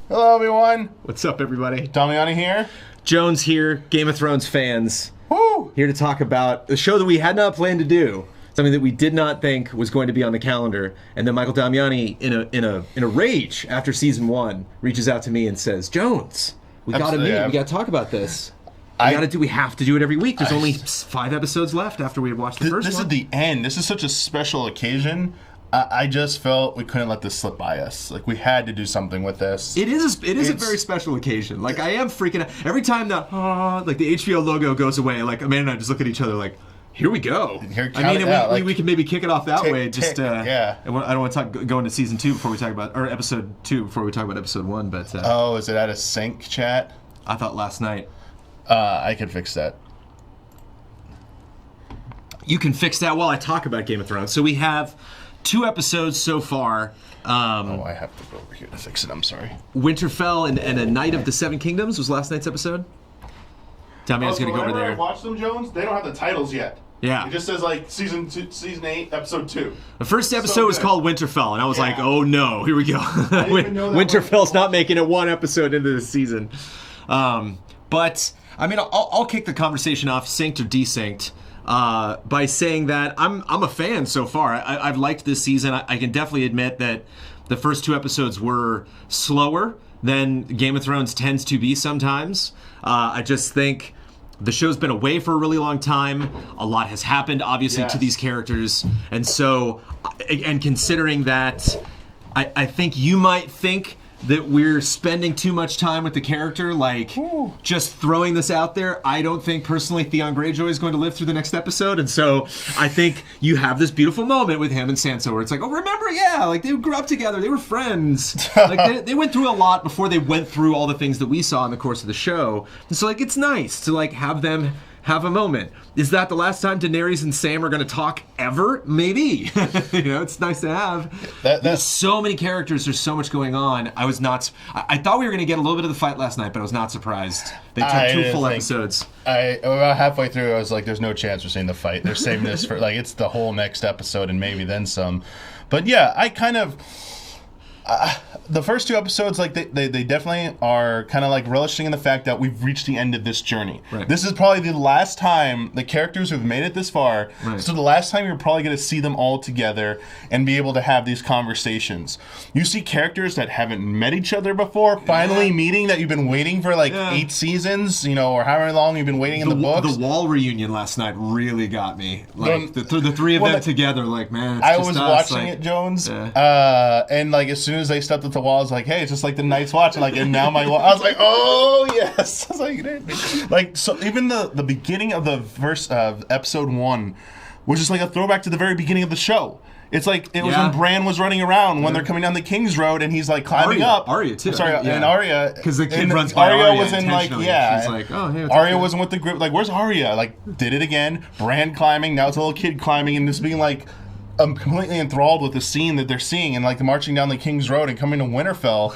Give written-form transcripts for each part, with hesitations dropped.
Hello, everyone. What's up, everybody? Damiani here. Jones here, Game of Thrones fans. Woo! Here to talk about the show that we had not planned to do. Something that we did not think was going to be on the calendar. And then Michael Damiani, in a rage after season 1, reaches out to me and says, Jones, we got to meet. We got to talk about this. We have to do it every week. There's only 5 episodes left after we had watched the first one. This is the end. This is such a special occasion. I just felt we couldn't let this slip by us. Like, we had to do something with this. It is a very special occasion. Like, I am freaking out. Every time the HBO logo goes away, like, Amanda and I just look at each other like, here we go. We can maybe kick it off that way. Just yeah. I don't want to go into season 2 before we talk about, or episode 2 before we talk about episode 1. But is it out of sync, chat? I thought last night. I could fix that. You can fix that while I talk about Game of Thrones. So we have 2 episodes so far. I have to go over here to fix it. I'm sorry. Winterfell and A Knight of the Seven Kingdoms was last night's episode. Damiani's going to go over there. I watched them, Jones. They don't have the titles yet. Yeah. It just says like season 8, episode 2. The first episode was called Winterfell, and I was like, oh no, here we go. Winterfell's not making it 1 episode into the season. But I mean, I'll kick the conversation off, synced or desynced, by saying that I'm a fan so far. I've liked this season. I can definitely admit that the first 2 episodes were slower than Game of Thrones tends to be sometimes. I just think the show's been away for a really long time. A lot has happened, obviously, to these characters. And so, and considering that, I think you might think that we're spending too much time with the character, just throwing this out there. I don't think, personally, Theon Greyjoy is going to live through the next episode, and so I think you have this beautiful moment with him and Sansa where it's like, oh, remember, they grew up together, they were friends. They went through a lot before they went through all the things that we saw in the course of the show, and so, it's nice to, have them have a moment. Is that the last time Daenerys and Sam are going to talk ever? Maybe. It's nice to have. There's so many characters. There's so much going on. I thought we were going to get a little bit of the fight last night, but I was not surprised. They took 2 full episodes. About halfway through, I was like, there's no chance we're seeing the fight. They're saving this for, it's the whole next episode and maybe then some. But yeah, I kind of... the first 2 episodes, they definitely are kind of relishing in the fact that we've reached the end of this journey. Right. This is probably the last time the characters who've made it this far. Right. So the last time you're probably going to see them all together and be able to have these conversations. You see characters that haven't met each other before finally meeting, that you've been waiting for 8 seasons, or however long you've been waiting in the books. The Wall reunion last night really got me. The 3 of them together, man. It's I just was us. watching it, Jones, and as soon as they stepped at the wall, I was like, hey, it's just like the Night's Watch, and now my wall. I was like, oh yes. I was like, so even the beginning of the first episode 1 was just a throwback to the very beginning of the show. It's it was when Bran was running around when they're coming down the King's Road and he's climbing up. Arya too. And Arya, because the kid runs by Arya was in she's like, oh hey. Arya wasn't with the group. Where's Arya? Did it again. Bran climbing. Now it's a little kid climbing and just being I'm completely enthralled with the scene that they're seeing and marching down the King's Road and coming to Winterfell.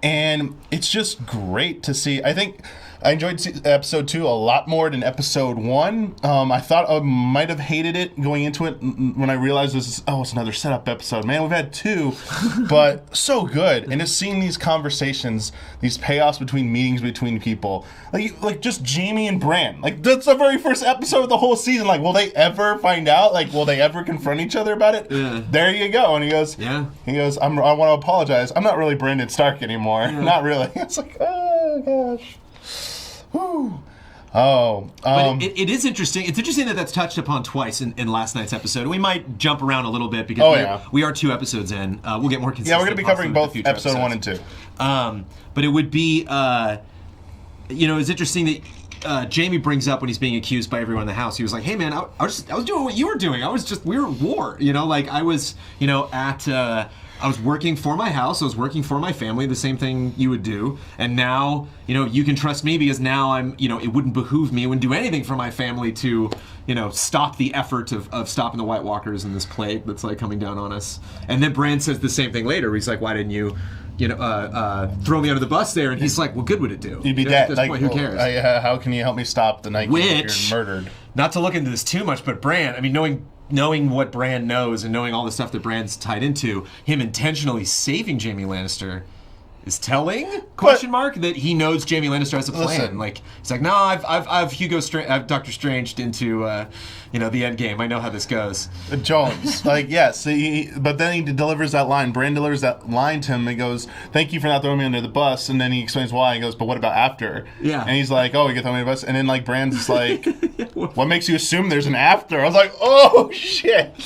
And it's just great to see. I think I enjoyed episode 2 a lot more than episode 1. I thought I might have hated it going into it when I realized it's another setup episode. Man, we've had 2, but so good. And just seeing these conversations, these payoffs between meetings between people, just Jaime and Bran. That's the very first episode of the whole season. Will they ever find out? Will they ever confront each other about it? Yeah. There you go. And he goes, I want to apologize. I'm not really Brandon Stark anymore. Yeah. Not really. It's oh gosh. Whew. But it is interesting. It's interesting that that's touched upon twice in last night's episode. We might jump around a little bit because we are 2 episodes in. We'll get more consistent. Yeah, we're going to be covering both episode 1 and 2. But it would be, it's interesting that Jaime brings up when he's being accused by everyone in the house. He was like, "Hey man, I was doing what you were doing. We were at war. I was, I was working for my house. I was working for my family, the same thing you would do. And now, you can trust me because now I'm, it wouldn't behoove me. I wouldn't do anything for my family to, stop the effort of stopping the White Walkers and this plague that's coming down on us." And then Bran says the same thing later. Where he's like, "Why didn't you, throw me under the bus there?" And he's like, "What good would it do? You'd be dead. At this point, who cares? How can you help me stop the Night King if you're murdered?" Not to look into this too much, but Bran, knowing what Bran knows and knowing all the stuff that Bran's tied into, him intentionally saving Jaime Lannister is telling question mark that he knows Jaime Lannister has a plan. Listen. Like he's like, no, I've I've Doctor Stranged into the end game. I know how this goes. Jones, like yes, but then he delivers that line. Bran delivers that line to him and goes, "Thank you for not throwing me under the bus." And then he explains why. He goes, "But what about after?" Yeah. And he's like, "Oh, we get thrown under the bus." And then like Bran's just like, "What makes you assume there's an after?" I was like, "Oh shit."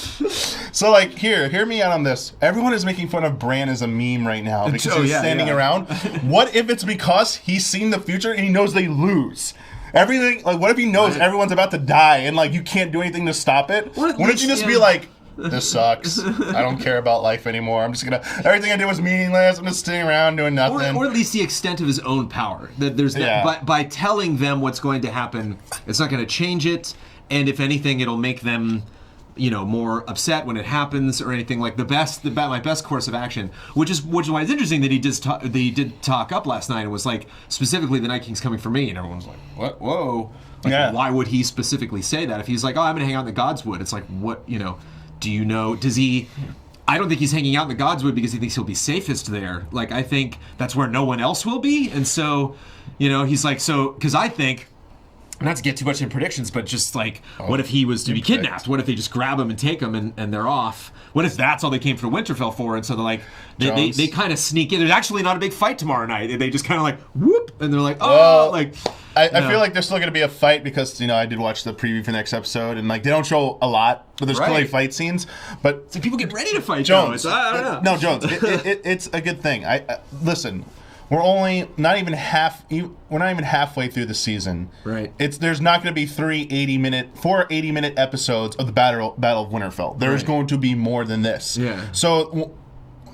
So like hear me out on this. Everyone is making fun of Bran as a meme right now because he's standing around. What if it's because he's seen the future and he knows they lose? Everything, like, what if he knows everyone's about to die and, like, you can't do anything to stop it? Wouldn't you just be like, this sucks. I don't care about life anymore. I'm just gonna, everything I did was meaningless. I'm just sitting around doing nothing. Or at least the extent of his own power. That there's by telling them what's going to happen, it's not going to change it. And if anything, it'll make them, more upset when it happens or anything. Like my best course of action, which is why it's interesting that he did talk up last night and was like, specifically the Night King's coming for me, and everyone's like, what? Whoa. Like, why would he specifically say that? If he's like, oh, I'm gonna hang out in the Godswood, it's like, what, do you know, does he, I don't think he's hanging out in the Godswood because he thinks he'll be safest there. Like, I think that's where no one else will be, and so, he's like, because I think, not to get too much in predictions, but just like, what if he was to be kidnapped? What if they just grab him and take him and they're off? What if that's all they came for Winterfell for? And so they're like, they kind of sneak in. There's actually not a big fight tomorrow night. They just kind of like, whoop, and they're like, oh, like. I feel like there's still going to be a fight because, I did watch the preview for the next episode, and like they don't show a lot, but there's clearly fight scenes. But so people get ready to fight. Jones, I don't know. No, Jones, it's a good thing. Listen. We're not even halfway through the season. Right. There's not going to be 4 80-minute episodes of the Battle of Winterfell. There's going to be more than this. Yeah. So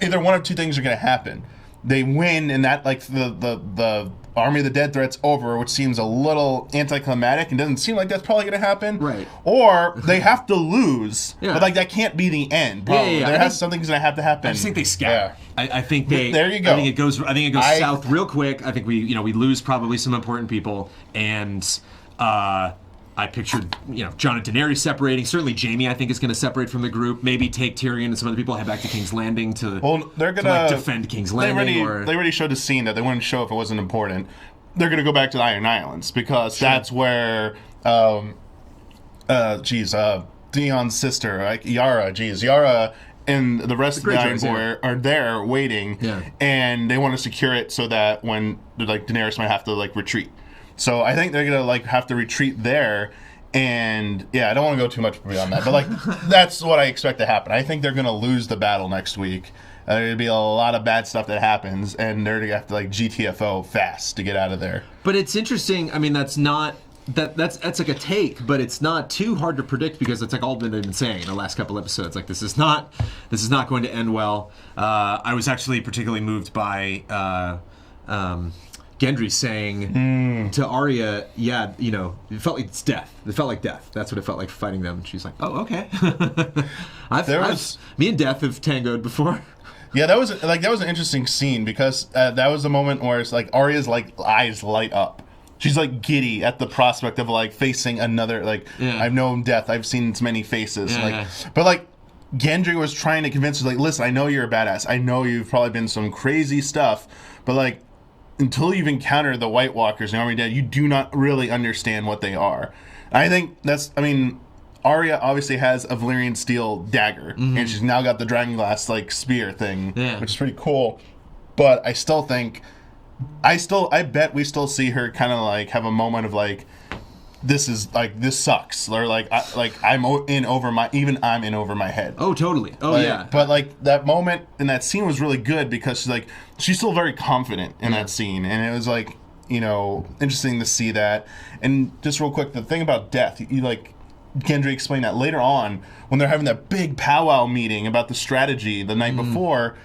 either one of two things are going to happen. They win, and that like the Army of the Dead threat's over, which seems a little anticlimactic and doesn't seem like that's probably going to happen. Right. Or they have to lose, but like that can't be the end. Probably. Something's going to have to happen. I just think they scatter. Yeah. I think they. There you go. I think it goes south real quick. I think we lose probably some important people, and I pictured Jon and Daenerys separating. Certainly Jaime, I think, is going to separate from the group. Maybe take Tyrion and some other people, head back to King's Landing to defend King's Landing. They already showed a scene that they wouldn't show if it wasn't important. They're going to go back to the Iron Islands because that's where Theon's sister, Yara and the rest of the Iron Boy are there waiting, and they want to secure it so that when Daenerys might have to retreat. So I think they're gonna have to retreat there, and I don't want to go too much beyond that, but that's what I expect to happen. I think they're gonna lose the battle next week. There's gonna be a lot of bad stuff that happens, and they're gonna have to GTFO fast to get out of there. But it's interesting. I mean, that's not. That's like a take, but it's not too hard to predict because it's all they've been saying in the last couple episodes. This is not going to end well. I was actually particularly moved by Gendry saying to Arya, it felt like it's death. It felt like death. That's what it felt like fighting them. And she's like, oh, okay. Me and Death have tangoed before. Yeah, that was an interesting scene because that was the moment where it's Arya's eyes light up. She's giddy at the prospect of facing another I've known death. I've seen its many faces. But Gendry was trying to convince her listen, I know you're a badass. I know you've probably been some crazy stuff, but until you've encountered the White Walkers and Army Dead, you do not really understand what they are. And I think Arya obviously has a Valyrian steel dagger, and she's now got the dragonglass spear thing, which is pretty cool. But I still think. I bet we still see her kind of have a moment of this is this sucks, or I'm in over my head. Oh, totally. Oh, yeah. But that moment in that scene was really good because she's still very confident in that scene, and it was interesting to see that. And just real quick, the thing about death, Gendry explained that later on when they're having that big powwow meeting about the strategy the night before.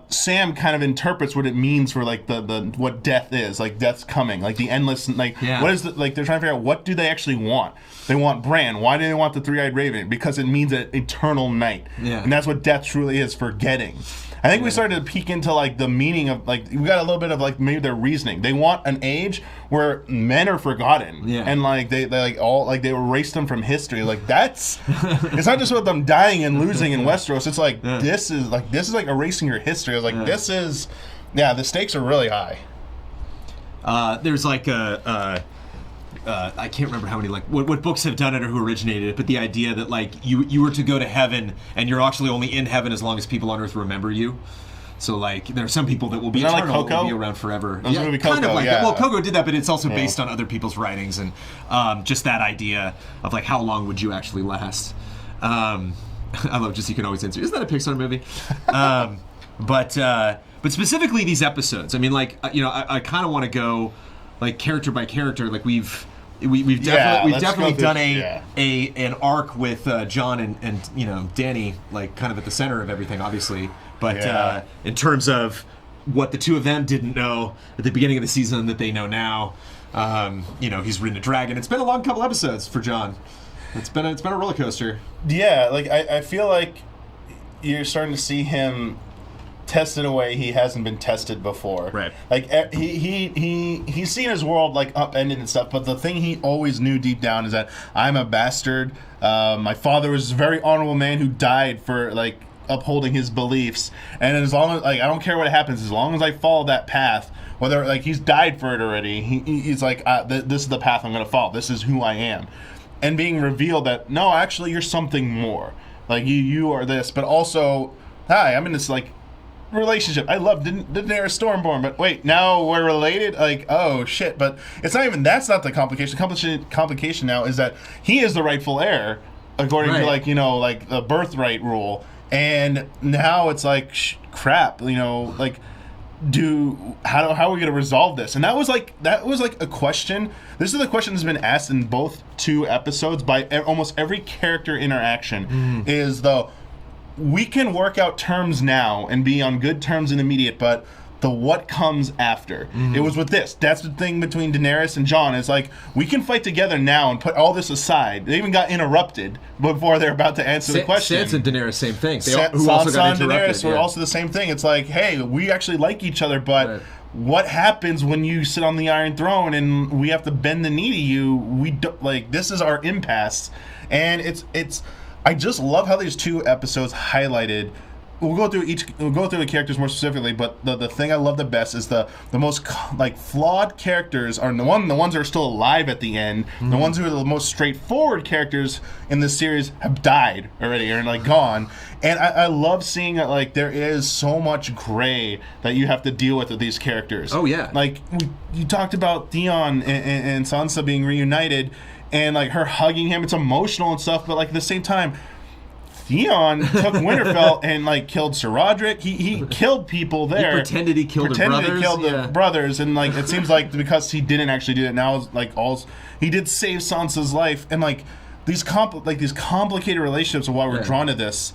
Sam kind of interprets what it means for the what death is, death's coming, the endless, what is they're trying to figure out what do they actually want. They want Bran. Why do they want the three-eyed raven? Because it means an eternal night, and that's what death truly is, forgetting. I think we started to peek into the meaning of we got a little bit of maybe their reasoning. They want an age where men are forgotten, and they erased them from history. That's it's not just about them dying and losing in Westeros. It's this is erasing your history. I was this is Yeah, the stakes are really high. There's like I can't remember how many what books have done it or who originated it, but the idea that like you were to go to heaven and you're actually only in heaven as long as people on earth remember you. So like there are some people that will be eternal, like that will be around forever. That was yeah, movie kind Coco, of like yeah. that. Well, Coco did that, but it's also based on other people's writings and just that idea of like how long would you actually last. I love just you can always answer. Isn't that a Pixar movie? But specifically these episodes. I mean, like I kind of want to go like character by character. Like we've definitely done an arc with Jon and Dany like kind of at the center of everything, obviously. But in terms of what the two of them didn't know at the beginning of the season that they know now, he's ridden a dragon. It's been a long couple episodes for Jon. It's been a roller coaster. Yeah, like I feel like you're starting to see him test in a way he hasn't been tested before. Right. Like he's seen his world like upended and stuff, but the thing he always knew deep down is that I'm a bastard. My father was a very honorable man who died for like upholding his beliefs, and as long as like I don't care what happens, as long as I follow that path, whether like he's died for it already, he's like this is the path I'm going to follow. This is who I am, and being revealed that no, actually you're something more. Like you are this, but also hi, I'm in this like relationship. I love Daenerys Stormborn, but wait, now we're related? Like, oh shit, but it's not even, that's not the complication. Complication now is that he is the rightful heir, according to like, like the birthright rule. And now it's like, crap, like, how are we going to resolve this? And that was like a question. This is the question that's been asked in both two episodes by almost every character interaction is we can work out terms now and be on good terms in the immediate, but the what comes after. It was with this. That's the thing between Daenerys and Jon. It's like, we can fight together now and put all this aside. They even got interrupted before they're about to answer the question. Sansa and Daenerys, same thing. Sansa and Daenerys were also the same thing. It's like, hey, we actually like each other, but what happens when you sit on the Iron Throne and we have to bend the knee to you? We don't, like, this is our impasse. And it's I just love how these two episodes highlighted. We'll go through the characters more specifically, but the thing I love the best is the most like flawed characters are the ones that are still alive at the end. The ones who are the most straightforward characters in this series have died already, or like gone. And I love seeing that like there is so much gray that you have to deal with these characters. Oh yeah, like you talked about Theon and Sansa being reunited, and like her hugging him. It's emotional and stuff, but like at the same time, Theon took Winterfell and like killed Sir Roderick. He killed people there. He pretended he killed the brothers, and like it seems like because he didn't actually do it, now like he did save Sansa's life, and like these complicated relationships of why we're drawn to this.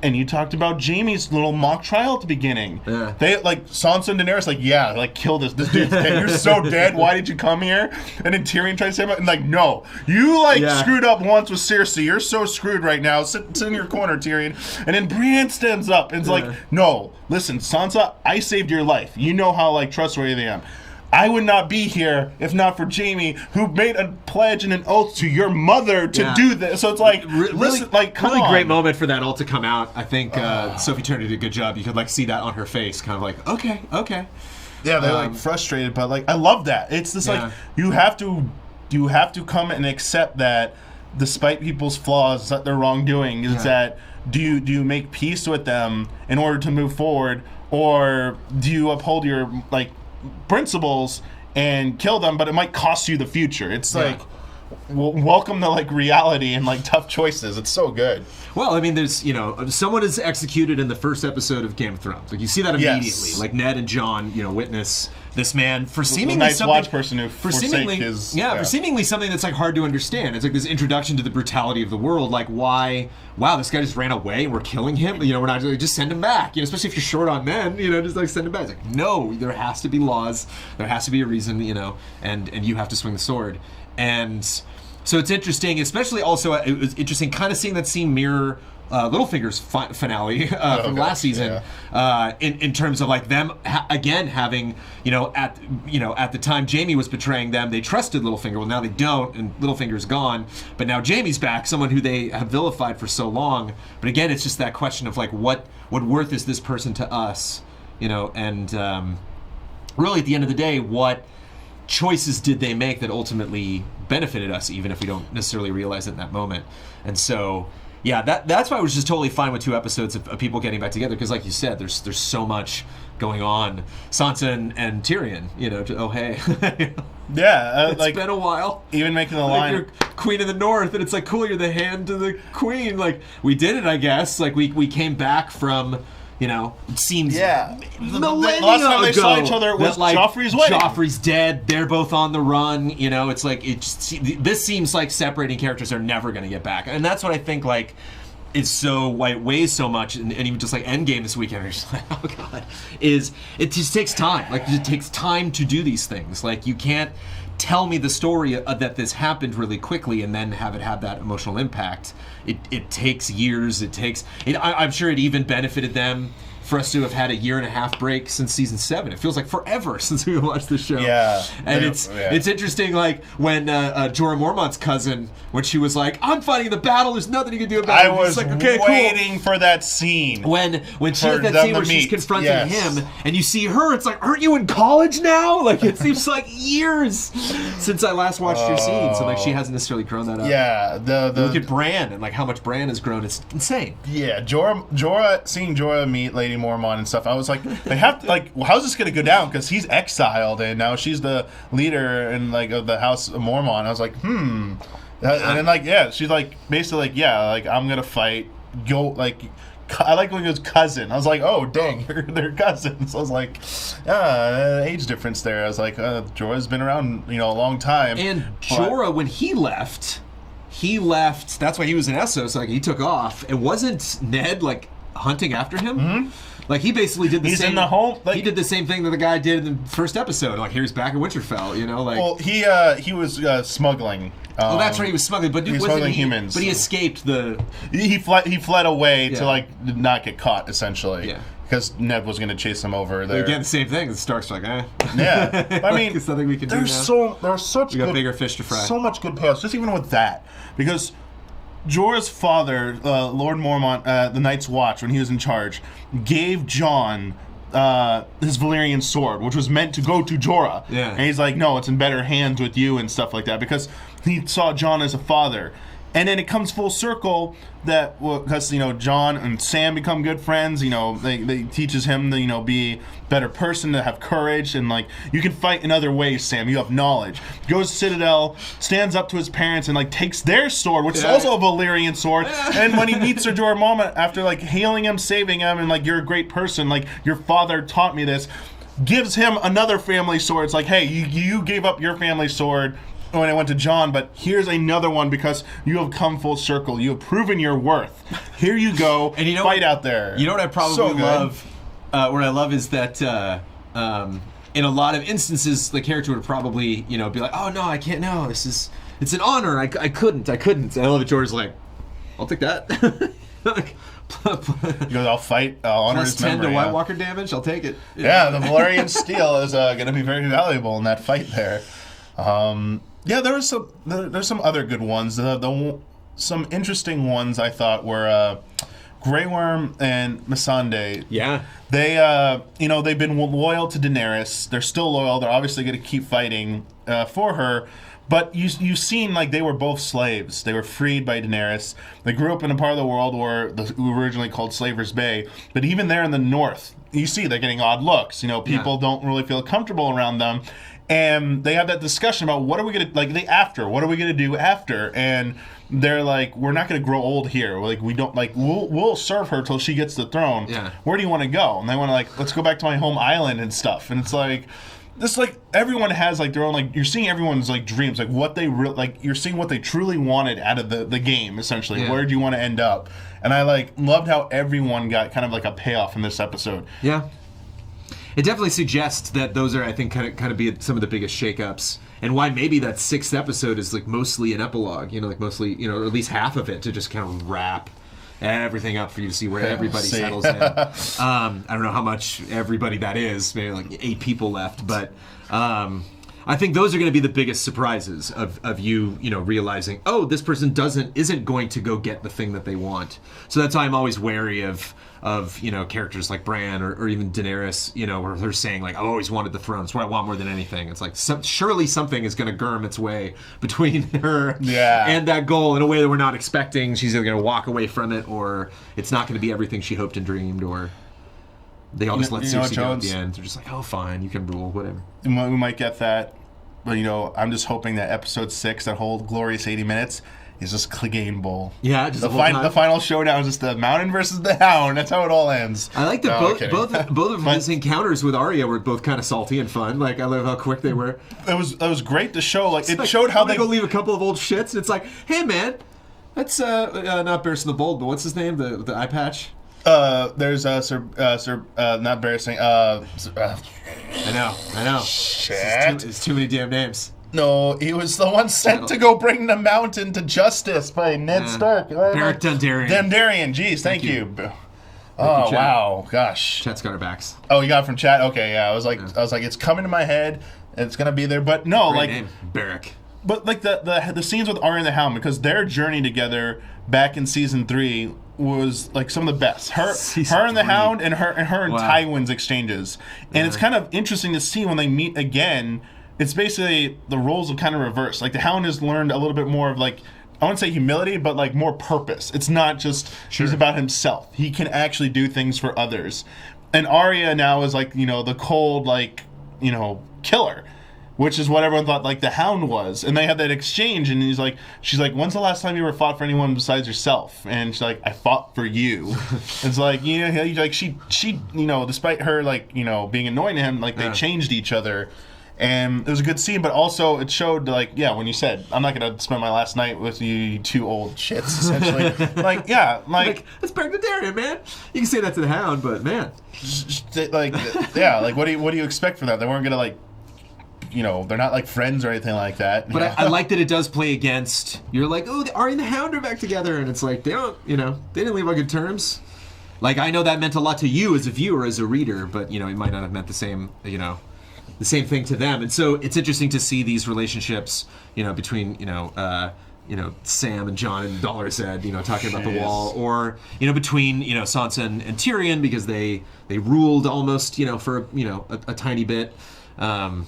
And you talked about Jaime's little mock trial at the beginning. Yeah. They like Sansa and Daenerys like kill this dude's dead. You're so dead. Why did you come here? And then Tyrion tries to say him, and like, no, you screwed up once with Cersei. You're so screwed right now. Sit in your corner, Tyrion. And then Brienne stands up and is like, no, listen, Sansa, I saved your life. You know how like trustworthy I am. I would not be here if not for Jaime, who made a pledge and an oath to your mother to do this. So it's like, listen, like, come really on. Great moment for that all to come out. I think Sophie Turner did a good job. You could like see that on her face, kind of like, okay. Yeah, they're like frustrated, but like I love that. It's just like you have to come and accept that despite people's flaws, that their wrongdoing is that do you make peace with them in order to move forward, or do you uphold your like principles and kill them, but it might cost you the future. It's like welcome to like reality and like tough choices. It's so good. Well, I mean, there's someone is executed in the first episode of Game of Thrones. Like you see that immediately. Like Ned and Jon, witness this man for seemingly Night's Watch person who for seemingly something that's like hard to understand. It's like this introduction to the brutality of the world. Like why? Wow, this guy just ran away and we're killing him. We're not just send him back. Especially if you're short on men. Just like send him back. It's like no, there has to be laws. There has to be a reason. And you have to swing the sword. And so it's interesting, especially also it was interesting kind of seeing that scene mirror Littlefinger's finale from last season, in terms of like them again having at the time Jaime was betraying them, they trusted Littlefinger. Well, now they don't, and Littlefinger's gone. But now Jaime's back, someone who they have vilified for so long. But again, it's just that question of like what worth is this person to us and really at the end of the day, what choices did they make that ultimately benefited us, even if we don't necessarily realize it in that moment? And so, yeah, that's why I was just totally fine with 2 episodes of people getting back together, because like you said, there's so much going on. Sansa and Tyrion, oh hey. Yeah, it's been a while. Even making the line, you're Queen of the North, and it's like, cool, you're the hand to the Queen. Like, we did it, I guess. Like, we came back from, it seems millennia the last time they ago saw each other was that, Joffrey's wedding. Joffrey's dead. They're both on the run. It's like this seems like separating characters are never going to get back, and that's what I think. Like, it's so why it weighs so much, and even just like Endgame this weekend, you're just like, oh god, it just takes time. Like, it takes time to do these things. Like, you can't tell me the story that this happened really quickly and then have it have that emotional impact. It takes years. I'm sure it even benefited them for us to have had a 1.5 year break since season 7. It feels like forever since we watched the show. Yeah. And it's interesting, like, when Jorah Mormont's cousin, when she was like, I'm fighting the battle, there's nothing you can do about it. I was like, okay, waiting for that scene. When she had that scene where she's confronting him, and you see her, it's like, aren't you in college now? Like, it seems like years since I last watched your scenes. So, like, she hasn't necessarily grown that up. Yeah. Look at Bran, and, like, how much Bran has grown. It's insane. Yeah, seeing Jorah meet Lady Mormont and stuff, I was like, they have to, like, well, how's this going to go down? Because he's exiled, and now she's the leader in, like, of the House of Mormont. I was like, And then, like, yeah, she's like, basically, like, yeah, like, I'm going to fight, go, like, I like when he goes cousin. I was like, oh, dang, they're cousins. I was like, age difference there. I was like, Jorah's been around, a long time. And Jorah, when he left, that's why he was in Essos, like, he took off. And wasn't Ned, like, hunting after him? Mm-hmm. Like, he basically did the same. He's in the home. Like, he did the same thing that the guy did in the first episode. Like, here's back in Winterfell. Like. Well, he was smuggling. That's right. He was smuggling, but he was smuggling humans. But he escaped the. He fled away to, like, not get caught, essentially. Yeah. Because Ned was going to chase him over there. Again, the same thing. The Stark's like, Yeah. I mean, there's nothing we can do now. There's such we got bigger fish to fry. So much good payoffs, just even with that, because Jorah's father, Lord Mormont, the Night's Watch, when he was in charge, gave Jon his Valyrian sword, which was meant to go to Jorah. Yeah. And he's like, no, it's in better hands with you and stuff like that, because he saw Jon as a father. And then it comes full circle that, because, Jon and Sam become good friends, they teaches him to, be a better person, to have courage, and, like, you can fight in other ways, Sam, you have knowledge. Goes to Citadel, stands up to his parents, and, like, takes their sword, which is also a Valyrian sword, and when he meets Ser Jorah Mormont, after, like, hailing him, saving him, and, like, you're a great person, like, your father taught me this, gives him another family sword. It's like, hey, you gave up your family sword when I went to Jon, but here's another one because you have come full circle. You have proven your worth. Here you go. And fight out there. You know what I probably love? What I love is that in a lot of instances, the character would probably, be like, oh, no, I can't. No, it's an honor. I couldn't. And I love that George's like, I'll take that. He goes, I'll fight. I'll honor his memory. +10 to White Walker damage. I'll take it. Yeah, the Valyrian steel is going to be very valuable in that fight there. There's some other good ones. Some interesting ones I thought were Grey Worm and Missandei. Yeah. They've been loyal to Daenerys. They're still loyal. They're obviously going to keep fighting for her. But you've seen, like, they were both slaves. They were freed by Daenerys. They grew up in a part of the world where originally called Slaver's Bay. But even there in the north, you see they're getting odd looks. People don't really feel comfortable around them. And they have that discussion about what are we going to, like, what are we going to do after? And they're like, we're not going to grow old here. Like, we don't, like, we'll serve her till she gets the throne. Yeah. Where do you want to go? And they want to, like, let's go back to my home island and stuff. And it's like, this, like, everyone has, like, their own, like, you're seeing everyone's, like, dreams, like, what they you're seeing what they truly wanted out of the game, essentially. Yeah. Where do you want to end up? And I, like, loved how everyone got kind of like a payoff in this episode. Yeah. It definitely suggests that those are, I think, kind of be some of the biggest shakeups, and why maybe that 6th episode is, like, mostly an epilogue. Like, mostly, or at least half of it to just kind of wrap everything up for you to see where everybody settles in. I don't know how much everybody that is. Maybe like 8 people left, but I think those are going to be the biggest surprises of you realizing, oh, this person isn't going to go get the thing that they want. So that's why I'm always wary of characters like Bran or even Daenerys, where they're saying like, I've always wanted the throne. It's what I want more than anything. It's like surely something is going to germ its way between her and that goal in a way that we're not expecting. She's either going to walk away from it, or it's not going to be everything she hoped and dreamed, or they all just let Cersei go at the end. They're just like, oh, fine, you can rule, whatever. We might get that. But, I'm just hoping that episode 6, that whole glorious 80 minutes, is just Cleganebowl. Yeah, just the final showdown is just the Mountain versus the Hound. That's how it all ends. I like that both of his encounters with Arya were both kind of salty and fun. Like, I love how quick they were. It was great to show. Like, it showed how they go leave a couple of old shits, and it's like, hey man, that's not Barris the Bold, but what's his name? The eye patch. There's Sir not Barris. I know. Shit. It's too many damn names. No, he was the one sent to go bring the mountain to justice by Ned Stark. Beric Dondarrion. Dondarrion, jeez, thank you. Oh, wow, gosh. Chat's got our backs. Oh, you got it from chat? Okay, yeah. I was like, it's coming to my head, and it's gonna be there, but no, Great name. Beric. But like the scenes with Arya and the Hound, because their journey together back in season 3 was like some of the best. Her and the Hound and her and Tywin's exchanges, and it's kind of interesting to see when they meet again. It's basically the roles are kind of reversed. Like the Hound has learned a little bit more of like, I wouldn't say humility, but like more purpose. It's not just he's about himself. He can actually do things for others. And Arya now is like, the cold, like, killer, which is what everyone thought like the Hound was. And they had that exchange, and she's like, when's the last time you ever fought for anyone besides yourself? And she's like, I fought for you. It's like, like she despite her like, being annoying to him, like they changed each other. And it was a good scene, but also it showed, like, when you said, I'm not going to spend my last night with you two old shits, essentially. like, it's Beric Dondarrion, man. You can say that to the Hound, but, man. Like, what do you expect from that? They weren't going to, like, they're not, like, friends or anything like that. But I like that it does play against, you're like, oh, the Arya and the Hound are back together, and it's like, they don't, they didn't leave on good terms. Like, I know that meant a lot to you as a viewer, as a reader, but, it might not have meant the same, the same thing to them. And so it's interesting to see these relationships, between, Sam and Jon and Dollar said, talking about the wall, or, between, Sansa and Tyrion, because they ruled almost, for, a tiny bit. I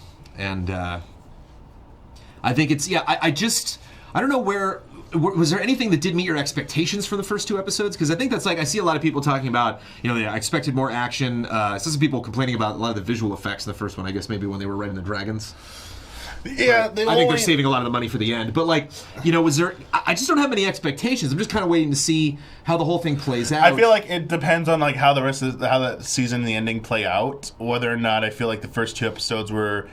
think it's, I don't know where, was there anything that did meet your expectations for the first 2 episodes? Because I think that's like, I see a lot of people talking about, I expected more action. I saw some people complaining about a lot of the visual effects in the first one, I guess maybe when they were riding the dragons. Yeah, I think they're saving a lot of the money for the end. But like, was there, I just don't have many expectations. I'm just kind of waiting to see how the whole thing plays out. I feel like it depends on like how the season and the ending play out, whether or not I feel like the first 2 episodes were,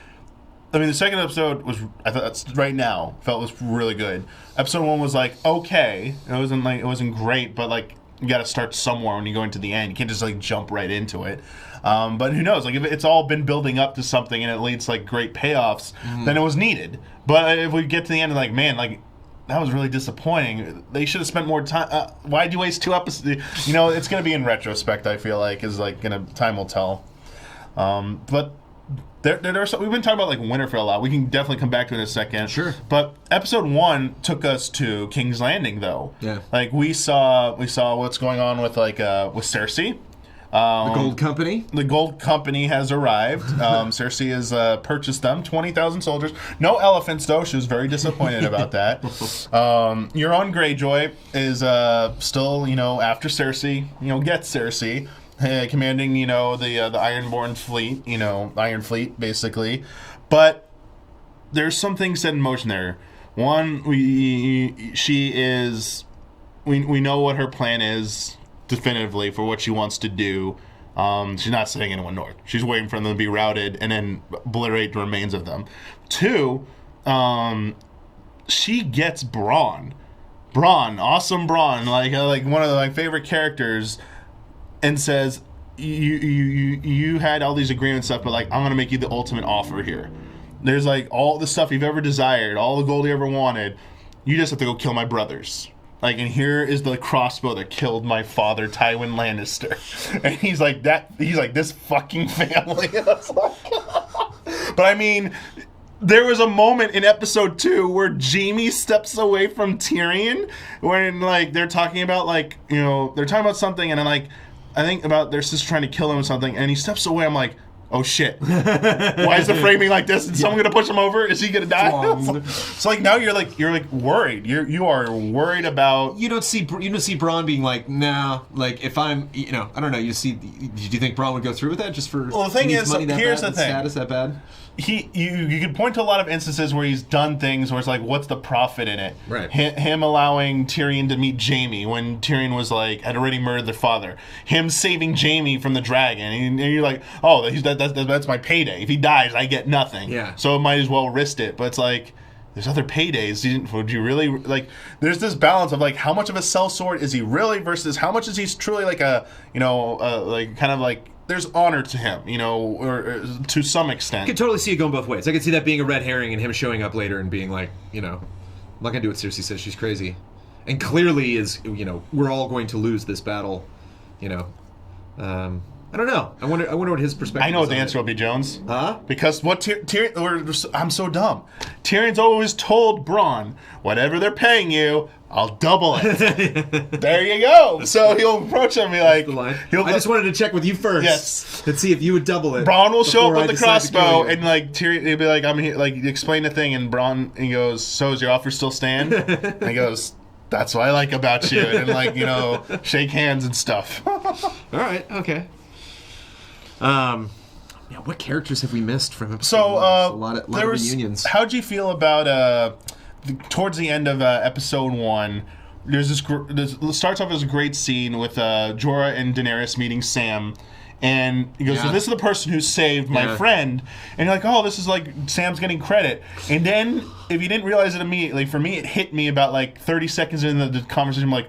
the second episode was, I thought that's right now, felt was really good. Episode 1 was like, okay. It wasn't great, but like, you gotta start somewhere when you go into the end. You can't just like jump right into it. But who knows? Like if it's all been building up to something and it leads to like great payoffs, then it was needed. But if we get to the end and like, man, like that was really disappointing. They should have spent more time. Why'd you waste 2 episodes? It's gonna be in retrospect. I feel like time will tell. But there's we've been talking about like Winterfell a lot. We can definitely come back to it in a second. Sure. But episode 1 took us to King's Landing, though. Yeah. Like we saw what's going on with like with Cersei. The Gold Company. The Gold Company has arrived. Cersei has purchased them, 20,000 soldiers. No elephants, though. She was very disappointed about that. Euron Greyjoy is still, after Cersei, gets Cersei. Commanding, the Ironborn fleet, Iron Fleet, basically. But there's some things set in motion there. One, we know what her plan is definitively for what she wants to do. She's not sending anyone north. She's waiting for them to be routed and then obliterate the remains of them. 2, she gets Bran, awesome Bran, like one of my favorite characters. And says, you had all these agreements stuff, but like I'm gonna make you the ultimate offer here. There's like all the stuff you've ever desired, all the gold you ever wanted. You just have to go kill my brothers. Like, and here is the crossbow that killed my father, Tywin Lannister. And he's like this fucking family. But I mean, there was a moment in episode 2 where Jaime steps away from Tyrion when, like, they're talking about, like, you know, they're talking about something, and then, like, I think about their sister trying to kill him or something, and he steps away. I'm like, oh shit! Why is the framing like this? Is someone gonna push him over? Is he gonna die? So like now you're like worried. You are worried about. You don't see Bran being like, nah. Like if I'm, you know, I don't know. Do you think Bran would go through with that just for? Well, the thing is, here's the thing. Status that bad? You could point to a lot of instances where he's done things where it's like, what's the profit in it? Right. Him allowing Tyrion to meet Jaime when Tyrion was like had already murdered their father. Him saving Jaime from the dragon, and you're like, oh, that's my payday. If he dies, I get nothing. Yeah. So I might as well risk it. But it's like, there's other paydays. Would you really like? There's this balance of like, how much of a sellsword is he really versus how much is he truly like a, you know, like kind of like. There's honor to him, you know, or to some extent. I could totally see it going both ways. I could see that being a red herring and him showing up later and being like, you know, I'm not going to do what Cersei says. She's crazy. And clearly is, you know, we're all going to lose this battle, you know. I don't know. I wonder what his perspective is. I know what the answer will be, Jones. Huh? Because what Tyrion... I'm so dumb. Tyrion's always told Bronn, whatever they're paying you, I'll double it. There you go. So he'll approach him and be like... The line. I just wanted to check with you first. Yes. And see if you would double it. Bronn will show up with the crossbow and like Tyrion, he'll be like, I'm here, like, explain the thing, and Bronn, he goes, so does your offer still stand? And he goes... That's what I like about you, and like, you know, shake hands and stuff. All right, okay. Yeah, what characters have we missed from episode So, a lot of reunions. How'd you feel about towards the end of episode 1? There's this starts off as a great scene with Jorah and Daenerys meeting Sam. And he goes, so this is the person who saved my friend. And you're like, oh, this is like Sam's getting credit. And then, if you didn't realize it immediately, for me, it hit me about like 30 seconds into the conversation. I'm like,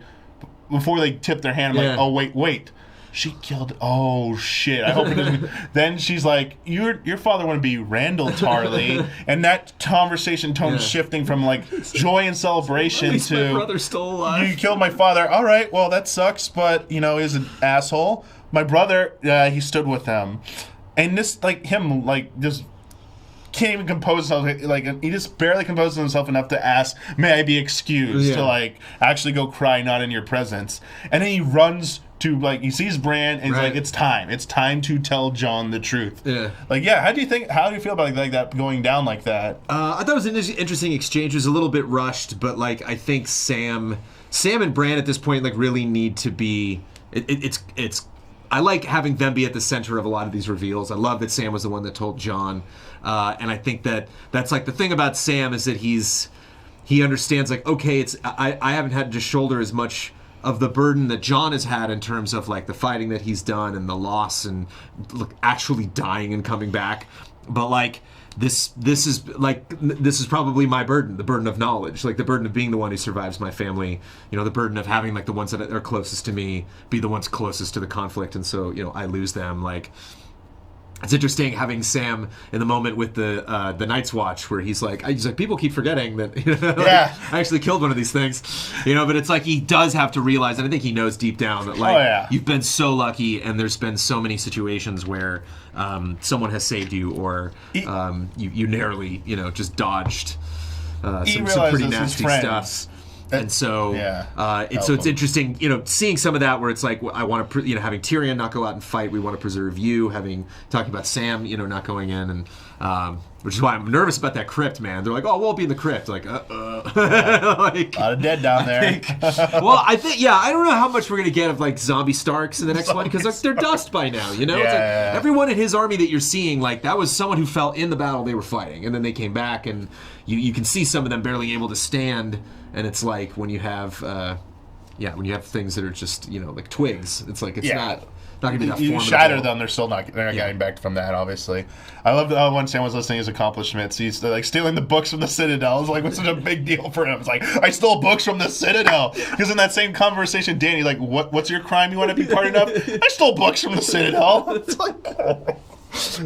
before they tip their hand, I'm like, oh, wait. She killed. Oh shit! I hope it doesn't. Then she's like, "Your father want to be Randall Tarley," and that conversation tone shifting from like joy and celebration to my brother's still alive. You killed my father. All right, well that sucks, but you know he's an asshole. My brother, he stood with them, and this like him like just can't even compose himself. Like he just barely composes himself enough to ask, "May I be excused?" To like actually go cry, not in your presence, and then he runs. To like he sees Bran and he's like, it's time to tell Jon the truth. Like how do you feel about like that going down like that? I thought it was an interesting exchange. It was a little bit rushed, but like I think Sam and Bran at this point like really need to be it's I like having them be at the center of a lot of these reveals. I love that Sam was the one that told Jon, and I think that's like the thing about Sam is that he understands like, okay, I haven't had to shoulder as much of the burden that Jon has had in terms of like the fighting that he's done and the loss and look actually dying and coming back, but like this is probably my burden, the burden of knowledge, like the burden of being the one who survives my family, you know, the burden of having like the ones that are closest to me be the ones closest to the conflict, and so you know I lose them. Like it's interesting having Sam in the moment with the Night's Watch where he's like people keep forgetting that I actually killed one of these things, you know, but it's like he does have to realize, and I think he knows deep down that like you've been so lucky and there's been so many situations where someone has saved you or you narrowly, you know, just dodged some pretty nasty stuff. And so, it's interesting, you know, seeing some of that where it's like, I want to, you know, having Tyrion not go out and fight. We want to preserve you. Talking about Sam, you know, not going in, and which is why I'm nervous about that crypt, man. They're like, oh, we'll be in the crypt. Like, like, a lot of dead down there. I think, I don't know how much we're gonna get of like zombie Starks in the next one because like, they're dust by now, you know. It's like everyone in his army that you're seeing, like that was someone who fell in the battle they were fighting, and then they came back, and you can see some of them barely able to stand. And it's like when you have, when you have things that are just, you know, like twigs. It's like it's not going to be that formidable. You shatter them, they're not getting back from that. Obviously, I love when Sam was listing his accomplishments. He's like stealing the books from the Citadel. It's like what's such a big deal for him. It's like I stole books from the Citadel because in that same conversation, Danny's like, "What's your crime? You want to be pardoned of?" I stole books from the Citadel. It's like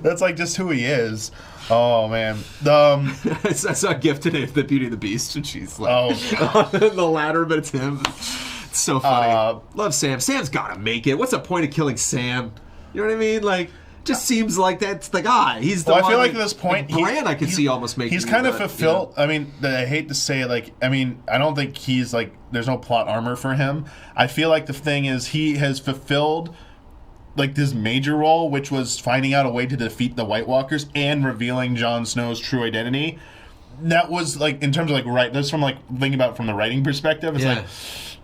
that's like just who he is. Oh man, I saw a gift today of the Beauty and the Beast, and she's like on the ladder, but it's him. It's so funny. Love Sam. Sam's gotta make it. What's the point of killing Sam? You know what I mean? Like just seems like that's the guy. He's the Well, one. I feel like at this point, Bran, I could see almost making. He's kind of fulfilled. I mean, I hate to say it, like, I mean, I don't think he's like. There's no plot armor for him. I feel like the thing is he has fulfilled like this major role, which was finding out a way to defeat the White Walkers and revealing Jon Snow's true identity. That was like in terms of like that's from like thinking about it from the writing perspective. It's like.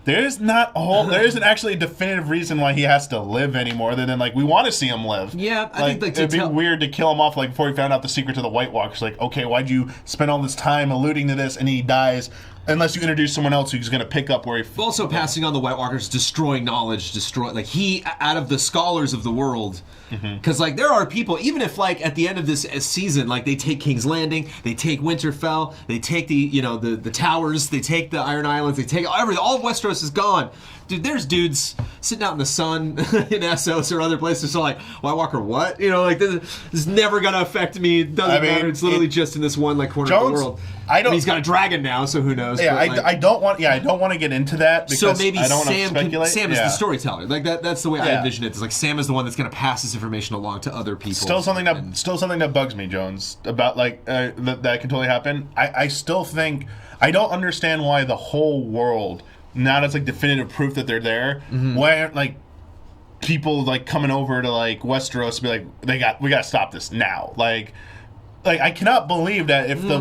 There isn't actually a definitive reason why he has to live anymore other than like we want to see him live. Yeah, I think like it'd be weird to kill him off like before he found out the secret to the White Walkers. Like, okay, why'd you spend all this time alluding to this and he dies unless you introduce someone else who's going to pick up where he. Also, passing on the White Walkers, destroying knowledge, like he out of the scholars of the world. Because like there are people, even if like at the end of this season, like they take King's Landing, they take Winterfell, they take the towers, they take the Iron Islands, they take everything. All of Westeros is gone. Dude, there's dudes sitting out in the sun in Essos or other places. So like, White Walker, what? Like this is never gonna affect me. It doesn't matter. It's literally just in this one like corner of the world. I mean, he's got a dragon now, so who knows? Yeah, I don't want to get into that because so maybe I don't want to speculate. Sam is the storyteller. Like that's the way I envision it. It's like Sam is the one that's going to pass this information along to other people. Still something that bugs me, Jones, about like that can totally happen. I still think I don't understand why the whole world now that's like definitive proof that they're there. Why aren't like people like coming over to like Westeros to be like we got to stop this now. Like I cannot believe that if the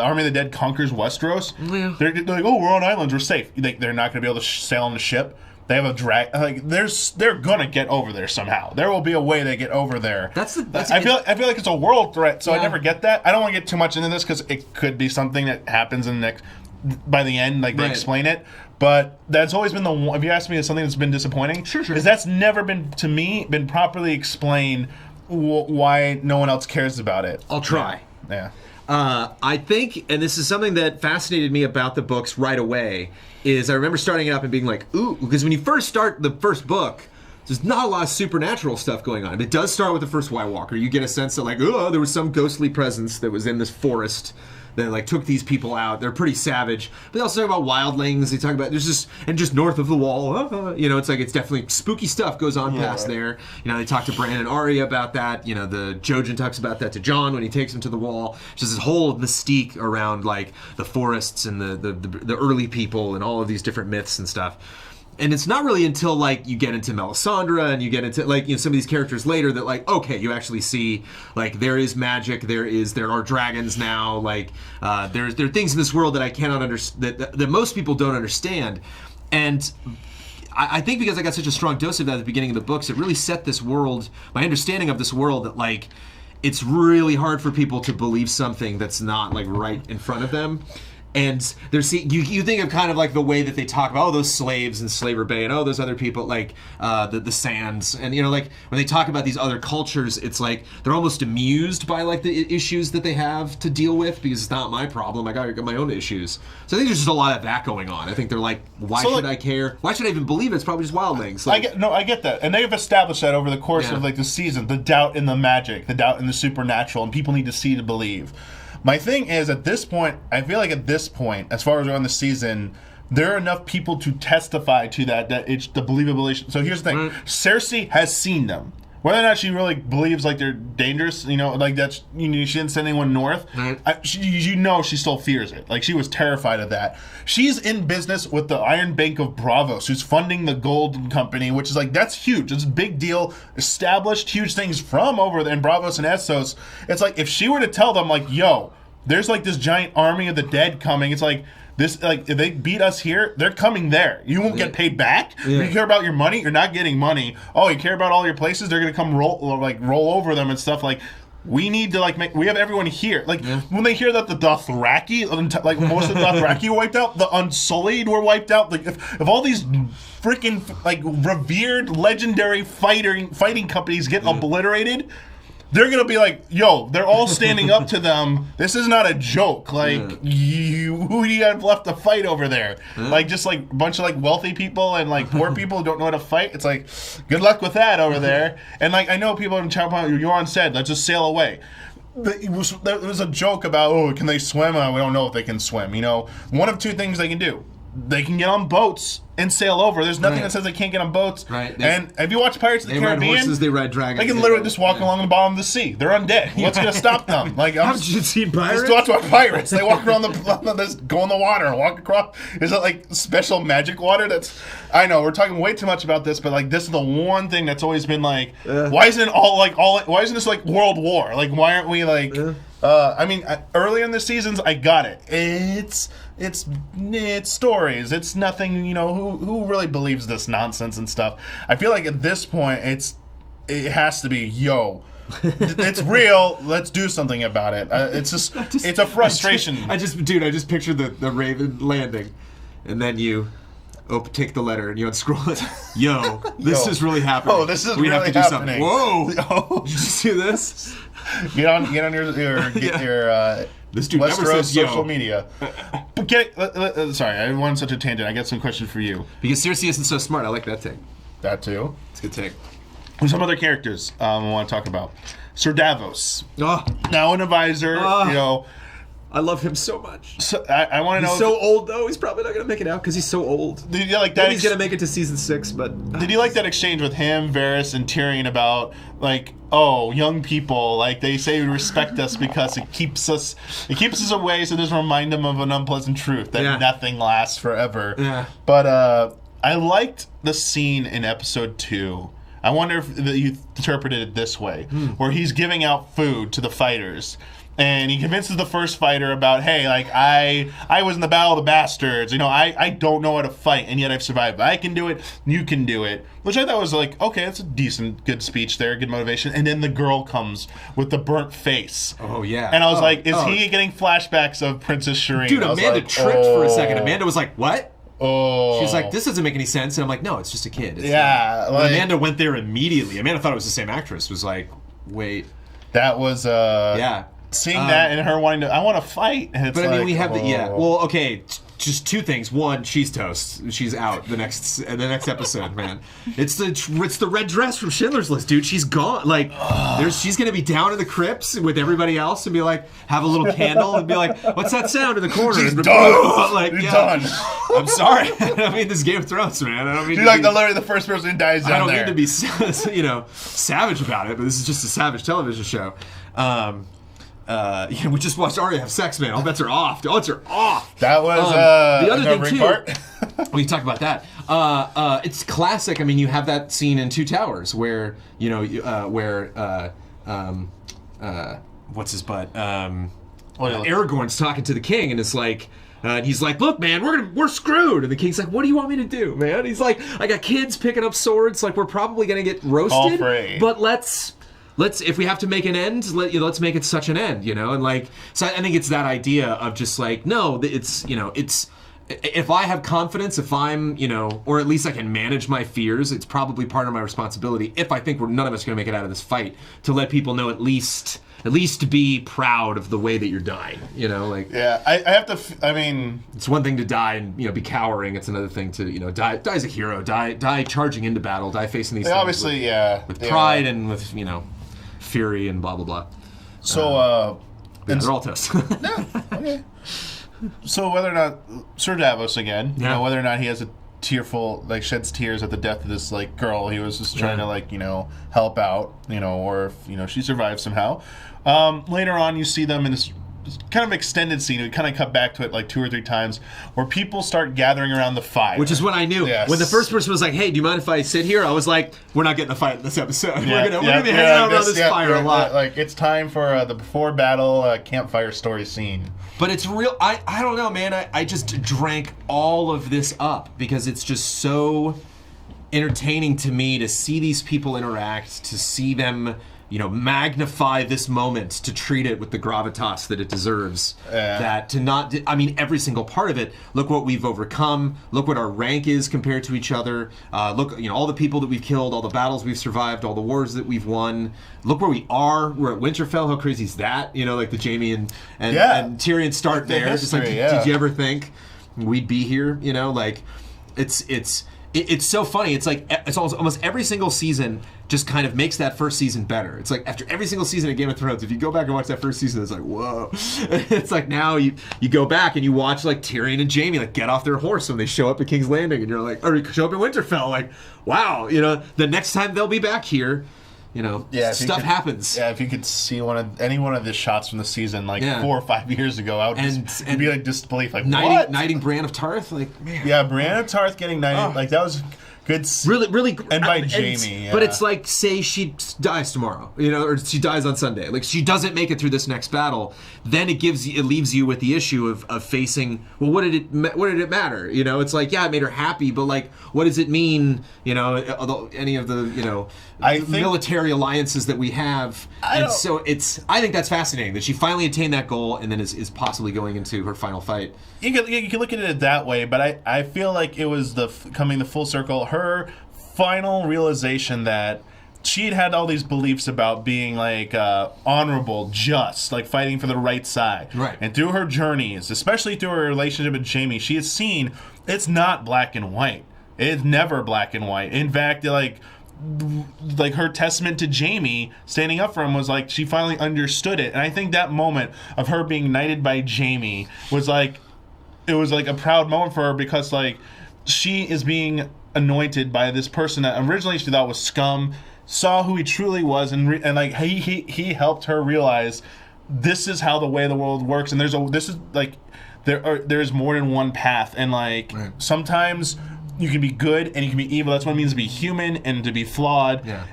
Army of the Dead conquers Westeros, they're like, oh, we're on islands, we're safe. They're not going to be able to sail on the ship. They have a drag. Like they're gonna get over there somehow. There will be a way they get over there. I feel like it's a world threat. So I never get that. I don't want to get too much into this because it could be something that happens in the next. By the end, like they explain it. But that's always been the one. If you ask me, it's something that's been disappointing. Sure. Because that's never been properly explained. Why no one else cares about it. I'll try. Yeah. I think, and this is something that fascinated me about the books right away, is I remember starting it up and being like, ooh, because when you first start the first book, there's not a lot of supernatural stuff going on. It does start with the first White Walker. You get a sense that like, oh, there was some ghostly presence that was in this forest that like took these people out. They're pretty savage. But they also talk about wildlings. They talk about just north of the wall. It's like it's definitely spooky stuff goes on past there. They talk to Bran and Arya about that. The Jojen talks about that to Jon when he takes him to the wall. Just this whole mystique around like the forests and the early people and all of these different myths and stuff. And it's not really until like you get into Melisandre and you get into like some of these characters later that like okay you actually see like there is magic, there are dragons now, like there are things in this world that I cannot understand that most people don't understand. And I think because I got such a strong dose of that at the beginning of the books, it really set this world, my understanding of this world, that like it's really hard for people to believe something that's not like right in front of them. And there's you think of kind of like the way that they talk about those slaves in Slaver Bay and those other people like the Sands and like when they talk about these other cultures, it's like they're almost amused by like the issues that they have to deal with because it's not my problem. I got my own issues. So I think there's just a lot of that going on. I think they're like, why should I care? Why should I even believe it? It's probably just wildlings. Like, I get that, and they've established that over the course of like the season, the doubt in the magic, the doubt in the supernatural, and people need to see to believe. My thing is, at this point, I feel like at this point, as far as we're on the season, there are enough people to testify to that it's the believability. So here's the thing. Cersei has seen them. Whether or not she really believes like they're dangerous, like that's she didn't send anyone north. She still fears it. Like she was terrified of that. She's in business with the Iron Bank of Bravos, who's funding the gold company, which is like that's huge. It's a big deal. Established huge things from over there in Bravos and Essos. It's like if she were to tell them like, yo, there's like this giant army of the dead coming. It's like. This like if they beat us here, they're coming there. You won't get paid back. You care about your money, you're not getting money. Oh, you care about all your places, they're gonna come roll over them and stuff. Like we need to like we have everyone here. Like when they hear that the Dothraki, like most of the Dothraki were wiped out, the Unsullied were wiped out. Like if all these freaking like revered legendary fighting companies get obliterated. They're going to be like, yo, they're all standing up to them. This is not a joke. Like, who do you have left to fight over there? Like, just like a bunch of like wealthy people and like poor people who don't know how to fight. It's like, good luck with that over there. And like, I know people in Chapel, Euron said, let's just sail away. There was a joke about, can they swim? We don't know if they can swim. One of two things they can do. they can get on boats and sail over. There's nothing that says they can't get on boats. Right. And have you watched Pirates of the Caribbean? They ride horses, they ride dragons. They can literally just walk along the bottom of the sea. They're undead. What's going to stop them? Like, Haven't you seen Pirates? Just watch Pirates. They walk around just go in the water, walk across. Is it like special magic water? I know we're talking way too much about this, but like this is the one thing that's always been like, why isn't why isn't this like World War? Like, why aren't we like? I mean, early in the seasons, I got it. It's stories. It's nothing. You know, who really believes this nonsense and stuff? I feel like at this point, it has to be it's real. Let's do something about it. It's a frustration. I just pictured the Raven landing, and then you take the letter and you unscroll it. This is really happening. Oh, this is we really have to do happening. Something. Whoa! Did you see this? Get on your this dude never Westeros says social media. But sorry, I went on such a tangent. I got some questions for you. Because Cersei isn't so smart. I like that take. That too. It's a good take. There's some other characters I want to talk about. Sir Davos. Oh. Now an advisor, I love him so much. So, I want to know. He's so old, though. He's probably not going to make it out because he's so old. Did you like that? Maybe he's going to make it to season 6, but... Did you like that exchange with him, Varys, and Tyrion about, like, young people, like, they say respect us because it keeps us away, so just remind them of an unpleasant truth, that nothing lasts forever. Yeah. But, I liked the scene in episode 2. I wonder if you interpreted it this way, where he's giving out food to the fighters. And he convinces the first fighter about, hey, like, I was in the Battle of the Bastards. You know, I don't know how to fight, and yet I've survived. I can do it. You can do it. Which I thought was like, okay, that's a decent, good speech there, good motivation. And then the girl comes with the burnt face. Oh, yeah. And I was like, is he getting flashbacks of Princess Shireen? Dude, Amanda tripped for a second. Amanda was like, what? Oh. She's like, this doesn't make any sense. And I'm like, no, it's just a kid. It's like, Amanda went there immediately. Amanda thought it was the same actress. Was like, wait. That was, seeing that and her wanting to, I want to fight. And it's but I mean, like, we have well, okay, just two things. One, she's toast. She's out the next episode, man. It's the red dress from Schindler's List, dude. She's gone. Like, she's gonna be down in the crypts with everybody else and be like, have a little candle and be like, what's that sound in the corner? She's done. Like, She's done. I'm sorry. I mean, this Game of Thrones, man. I don't mean. She's like literally the first person who dies down there. I don't mean to be, savage about it, but this is just a savage television show. We just watched Arya have sex, man. All bets are off. All bets are off. That was the other thing too. Part. We talked about that. It's classic. I mean, you have that scene in Two Towers where what's his butt? Aragorn's talking to the king, and it's like. And he's like, look, man, we're screwed. And the king's like, what do you want me to do, man? He's like, I got kids picking up swords. Like, we're probably gonna get roasted. But let's if we have to make an end, let's make it such an end, and like, so I think it's that idea of just like, no, it's if I have confidence, if I'm, or at least I can manage my fears, it's probably part of my responsibility. If I think none of us are gonna make it out of this fight, to let people know at least be proud of the way that you're dying, like. Yeah, I have to. I mean, it's one thing to die and be cowering. It's another thing to die as a hero, die charging into battle, die facing these things. Obviously, with pride and with fury and blah blah blah. So they're all toast. Yeah, okay. So whether or not Sir Davos again, whether or not he has a tearful, like, sheds tears at the death of this like girl he was just trying to help out, or if she survives somehow. Later on, you see them in this kind of extended scene. We kind of cut back to it like 2 or 3 times, where people start gathering around the fire. Which is when I knew. Yes. When the first person was like, "Hey, do you mind if I sit here?" I was like, "We're not getting a fight in this episode. We're gonna be hanging out around this fire a lot." Like, it's time for the before battle campfire story scene. But it's real. I don't know, man. I just drank all of this up because it's just so entertaining to me to see these people interact, to see them, magnify this moment, to treat it with the gravitas that it deserves. That to not, I mean, every single part of it. Look what we've overcome. Look what our rank is compared to each other. Look, all the people that we've killed, all the battles we've survived, all the wars that we've won. Look where we are. We're at Winterfell. How crazy is that? Like the Jaime and Tyrion start there. History, Just like, did you ever think we'd be here? Like, it's it's so funny. It's like it's almost every single season just kind of makes that first season better. It's like after every single season of Game of Thrones, if you go back and watch that first season, it's like, whoa. It's like now you go back and you watch like Tyrion and Jaime like get off their horse when they show up at King's Landing, and you're like, or show up in Winterfell, like, wow, the next time they'll be back here, stuff happens. Yeah, if you could see any one of the shots from the season, like 4 or 5 years ago, I would you'd be like disbelief, like what? Knighting Bran of Tarth, like, man. Yeah, Bran of Tarth getting knighted, like that was good. Really, and by Jaime. Yeah. But it's like, say she dies tomorrow, or she dies on Sunday. Like she doesn't make it through this next battle. Then it leaves you with the issue of facing. Well, what did it matter? It's like, yeah, it made her happy, but like, what does it mean? Any of the I think, military alliances that we have. I think that's fascinating that she finally attained that goal and then is possibly going into her final fight. You can look at it that way, but I feel like it was coming the full circle. Her final realization that she'd had all these beliefs about being like honorable, just, like fighting for the right side. Right. And through her journeys, especially through her relationship with Jaime, she has seen it's not black and white. It's never black and white. In fact, like her testament to Jaime standing up for him was like she finally understood it. And I think that moment of her being knighted by Jaime was like, it was like a proud moment for her, because like she is being anointed by this person that originally she thought was scum, saw who he truly was, and like he helped her realize this is how the way the world works, and there's more than one path, and like sometimes you can be good and you can be evil. That's what it means to be human and to be flawed. Yeah.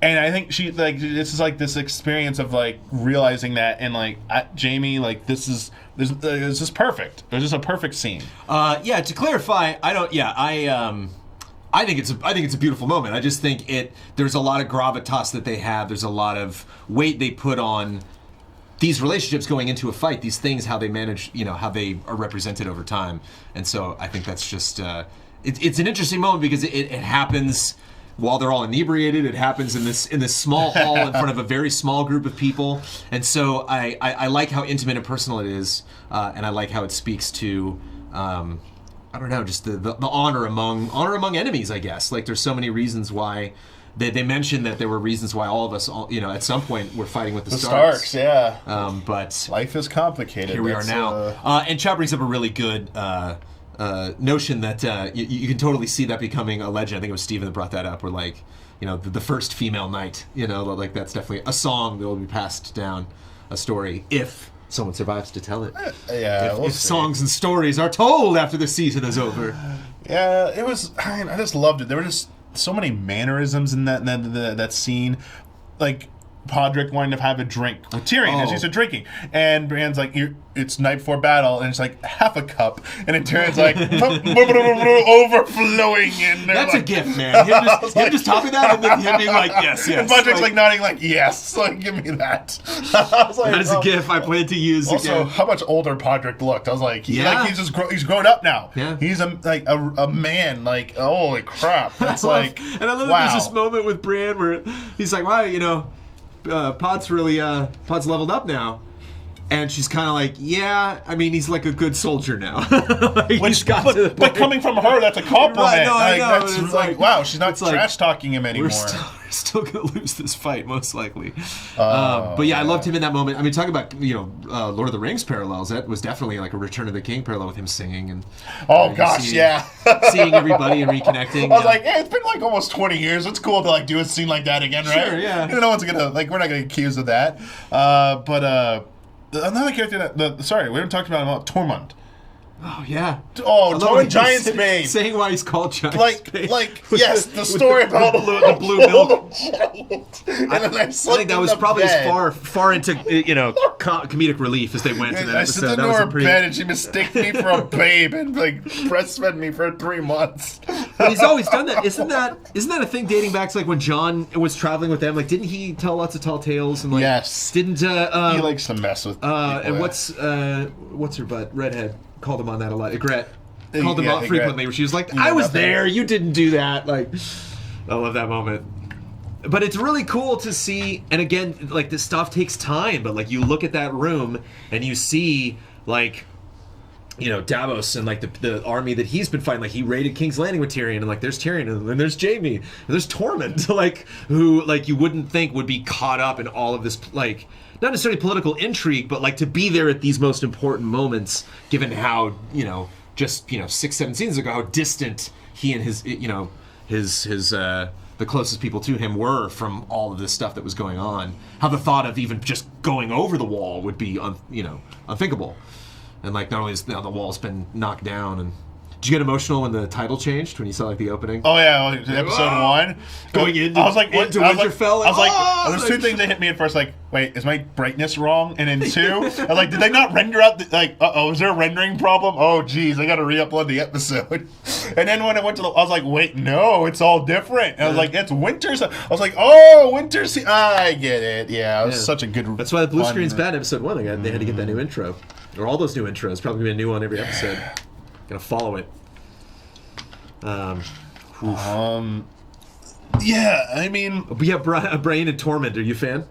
And I think she like this is like this experience of like realizing that, and like Jaime, like this is perfect. There's just a perfect scene. To clarify, I think it's a beautiful moment. I just think there's a lot of gravitas that they have. There's a lot of weight they put on these relationships going into a fight. These things, how they manage, how they are represented over time. And so I think that's just it's an interesting moment because it happens while they're all inebriated. It happens in this small hall in front of a very small group of people. And so I like how intimate and personal it is, and I like how it speaks to I don't know, just the honor among enemies, I guess. Like there's so many reasons why they mentioned that there were reasons why all of us, at some point were fighting with the Starks. Yeah. But life is complicated. Here we are now. And Chad brings up a really good notion that you can totally see that becoming a legend. I think it was Steven that brought that up, where like, the first female knight, like that's definitely a song that will be passed down, a story, if someone survives to tell it. If songs and stories are told after the season is over. Yeah, it was. I just loved it. There were just so many mannerisms in that scene, like Podrick wanting to have a drink with Tyrion as he's drinking, and Brienne's like, it's night before battle, and it's like half a cup, and it turns like overflowing in there. That's like, a gift, man. Him just topping that, and then him being like, yes. And Podrick's like nodding like, yes, like give me that. I was like, that is a gift I plan to use also, again. how much older Podrick looked. I was like, he's grown up now. Yeah. He's a man. Like, holy crap. That's like, and I love that there's this moment with Bran where he's like, wow, Pod's leveled up now. And she's kind of like, yeah, I mean, he's like a good soldier now. But coming from her, that's a compliment. Right, no, I know, that's like, wow, she's not trash-talking him anymore. We're still going to lose this fight, most likely. But yeah, I loved him in that moment. I mean, talking about, Lord of the Rings parallels, that was definitely like a Return of the King parallel with him singing. And seeing everybody and reconnecting. I was like, it's been like almost 20 years. It's cool to like do a scene like that again, right? Sure, yeah. No one's going to, like, we're not going to get accused of that. Another character we haven't talked about Tormund. Oh yeah. Oh, Tormund Giant's Bane. Saying why he's called Giant's Bane. Yes, the story about the blue milk. I think that was probably as far into comedic relief as they went to that episode. I sit into her bed and she mistook me for a babe and like breastfed me for 3 months. But he's always done that. Isn't that a thing dating back to like when Jon was traveling with them? Like, didn't he tell lots of tall tales and like? Yes. Didn't he likes to mess with people? And what's her butt? Redhead called him on that a lot. Ygritte called him out frequently, where she was like, "I was there. You didn't do that." Like, I love that moment. But it's really cool to see. And again, like this stuff takes time. But like you look at that room and you see like Davos and like the army that he's been fighting, like he raided King's Landing with Tyrion, and like there's Tyrion, and then there's Jaime, and there's Tormund, like who like you wouldn't think would be caught up in all of this, like not necessarily political intrigue, but like to be there at these most important moments, given how just 6-7 seasons ago how distant he and his the closest people to him were from all of this stuff that was going on. How the thought of even just going over the wall would be unthinkable. And like not only has now the wall's been knocked down, and did you get emotional when the title changed when you saw like the opening? Oh yeah, like, episode 1 going into I was like into Winterfell. I was like, there's 2 things that hit me at first. Like, wait, is my brightness wrong? And then 2, I was like, did they not render out? Is there a rendering problem? Oh geez, I got to re-upload the episode. And then when I went to I was like, wait, no, it's all different. And I was like, it's winter. I was like, oh, winter. I get it. Yeah, it was such a good. That's why the blue screen's bad. Episode 1, they had to get that new intro. Or all those new intros. Probably gonna be a new one every episode. Gonna follow it. Yeah, I mean, we have Brienne and Tormund. Are you a fan?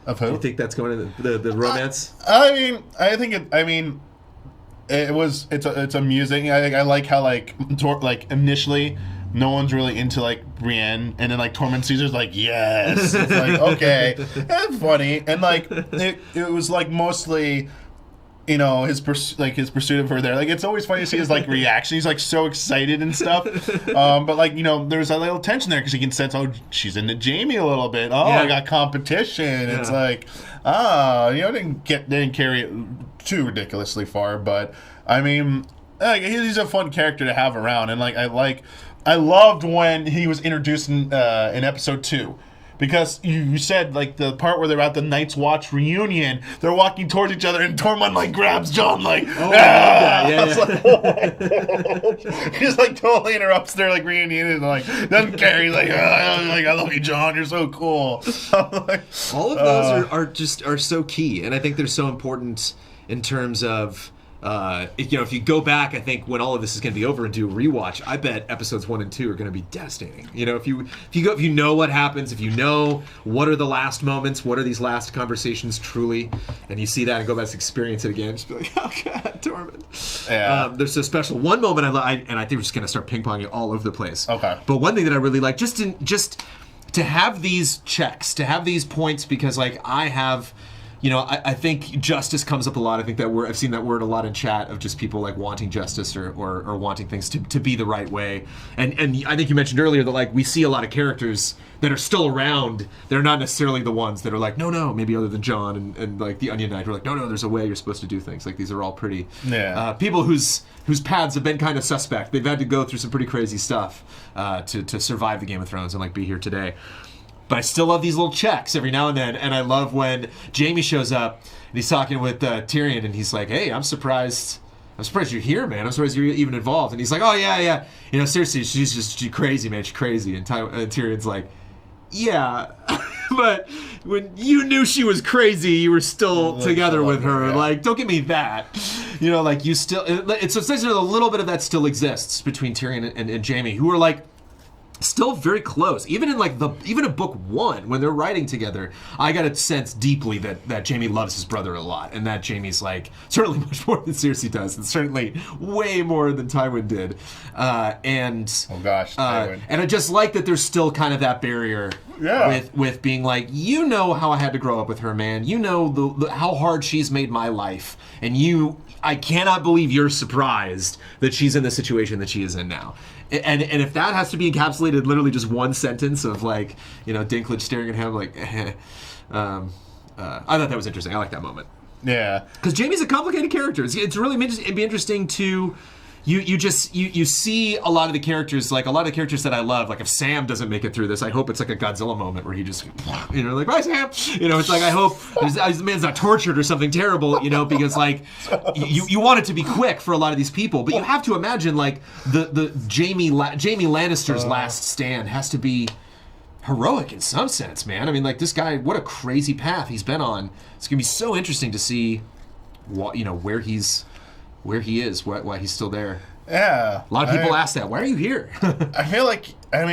Of who? Do you think that's going to the romance? It's amusing. I like how like initially no one's really into like Brienne, and then like Tormund Caesar's like yes, it's like okay, it's funny, and like it was like mostly. His pursuit of her there. Like, it's always funny to see his, like, reaction. He's, like, so excited and stuff. But, like, there's a little tension there because he can sense, oh, she's into Jaime a little bit. Oh, yeah. I got competition. Yeah. It's like, didn't carry it too ridiculously far. But, I mean, he's a fun character to have around. And, I loved when he was introduced in episode 2. Because you said, like, the part where they're at the Night's Watch reunion, they're walking towards each other, and Tormund, like, grabs Jon, like, Yeah. He's, like, totally interrupts their, like, reunion, and, like, doesn't care. He's like, I love you, Jon, you're so cool. All of those are so key, and I think they're so important in terms of... if you go back, I think when all of this is going to be over and do a rewatch, I bet episodes 1 and 2 are going to be devastating. If you know what happens, if you know what are the last moments, what are these last conversations truly, and you see that and go back and experience it again, just be like, oh god, Tormund. Yeah. There's a special one moment and I think we're just going to start ping ponging all over the place. Okay. But one thing that I really like, just to have these checks, to have these points, because like I have. I think justice comes up a lot. I think that I've seen that word a lot in chat of just people like wanting justice or wanting things to be the right way. And I think you mentioned earlier that like we see a lot of characters that are still around. They're not necessarily the ones that are like, no, maybe other than Jon and like the Onion Knight who are like, no, there's a way you're supposed to do things. Like these are all pretty people whose paths have been kind of suspect. They've had to go through some pretty crazy stuff to survive the Game of Thrones and like be here today. But I still love these little checks every now and then, and I love when Jaime shows up and he's talking with Tyrion, and he's like, "Hey, I'm surprised you're here, man. I'm surprised you're even involved." And he's like, "Oh yeah. Seriously, she's crazy, man. She's crazy." And Tyrion's like, "Yeah, but when you knew she was crazy, you were still together with her. Yeah. Like, don't give me that. Like you still." It's essentially a little bit of that still exists between Tyrion and Jaime, who are like. Still very close. Even in even in book 1, when they're writing together, I got a sense deeply that Jaime loves his brother a lot, and that Jaime's like certainly much more than Cersei does, and certainly way more than Tywin did. Tywin. And I just like that there's still kind of that barrier. Yeah. With being like, how I had to grow up with her, man. How hard she's made my life, and I cannot believe you're surprised that she's in the situation that she is in now. And if that has to be encapsulated literally just one sentence of like, Dinklage staring at him like, I thought that was interesting. I like that moment. Yeah. Because Jaime's a complicated character. It's really it'd be interesting to... You see a lot of the characters, like a lot of the characters that I love, like if Sam doesn't make it through this, I hope it's like a Godzilla moment where he just, like, bye Sam! It's like, I hope this man's not tortured or something terrible, because like, you want it to be quick for a lot of these people, but you have to imagine like the Jaime Lannister's last stand has to be heroic in some sense, man. I mean, like this guy, what a crazy path he's been on. It's gonna be so interesting to see what, where he is, why he's still there. Yeah. A lot of people ask that. Why are you here? I feel like, I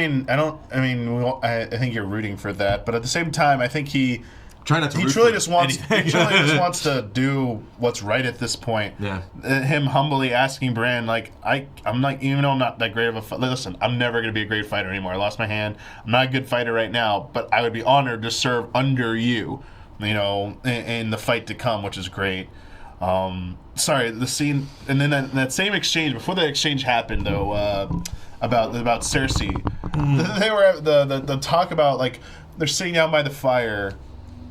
think you're rooting for that, but at the same time, I think he Try not to. He truly just wants. He truly just wants to do what's right at this point. Yeah. Him humbly asking Bran, like, I'm like, even though I'm not that great of a fighter. Listen, I'm never going to be a great fighter anymore. I lost my hand. I'm not a good fighter right now, but I would be honored to serve under you. You know, in the fight to come, which is great. Sorry, the scene, and then that same exchange before the exchange happened though, about Cersei. They were the talk about, like, they're sitting down by the fire,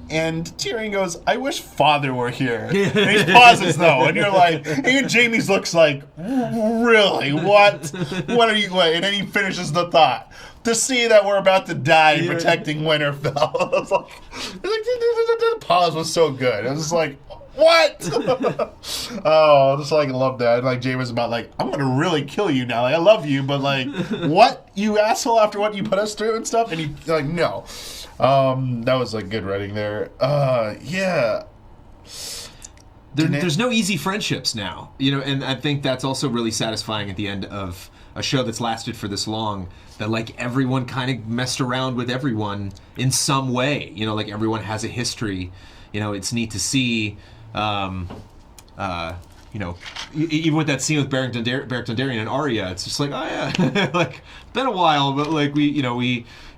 and Tyrion goes, "I wish Father were here." And he pauses though, and you're like, and Jaime's looks like, really, what are you? What? And then he finishes the thought. To see that we're about to die protecting Winterfell. I was like, the pause was so good. I was just like, what? Oh, just like love that. Like Jay was about like, I'm gonna really kill you now. Like I love you, but like, what, you asshole, after what you put us through and stuff? And he like, no. That was like good writing there. Yeah. There's no easy friendships now, you know, and I think that's also really satisfying at the end of a show that's lasted for this long, that like everyone kind of messed around with everyone in some way, you know, like everyone has a history. You know, it's neat to see, you know, even with that scene with Beric Dondarrion and Arya, it's just like, oh yeah, like been a while, but like we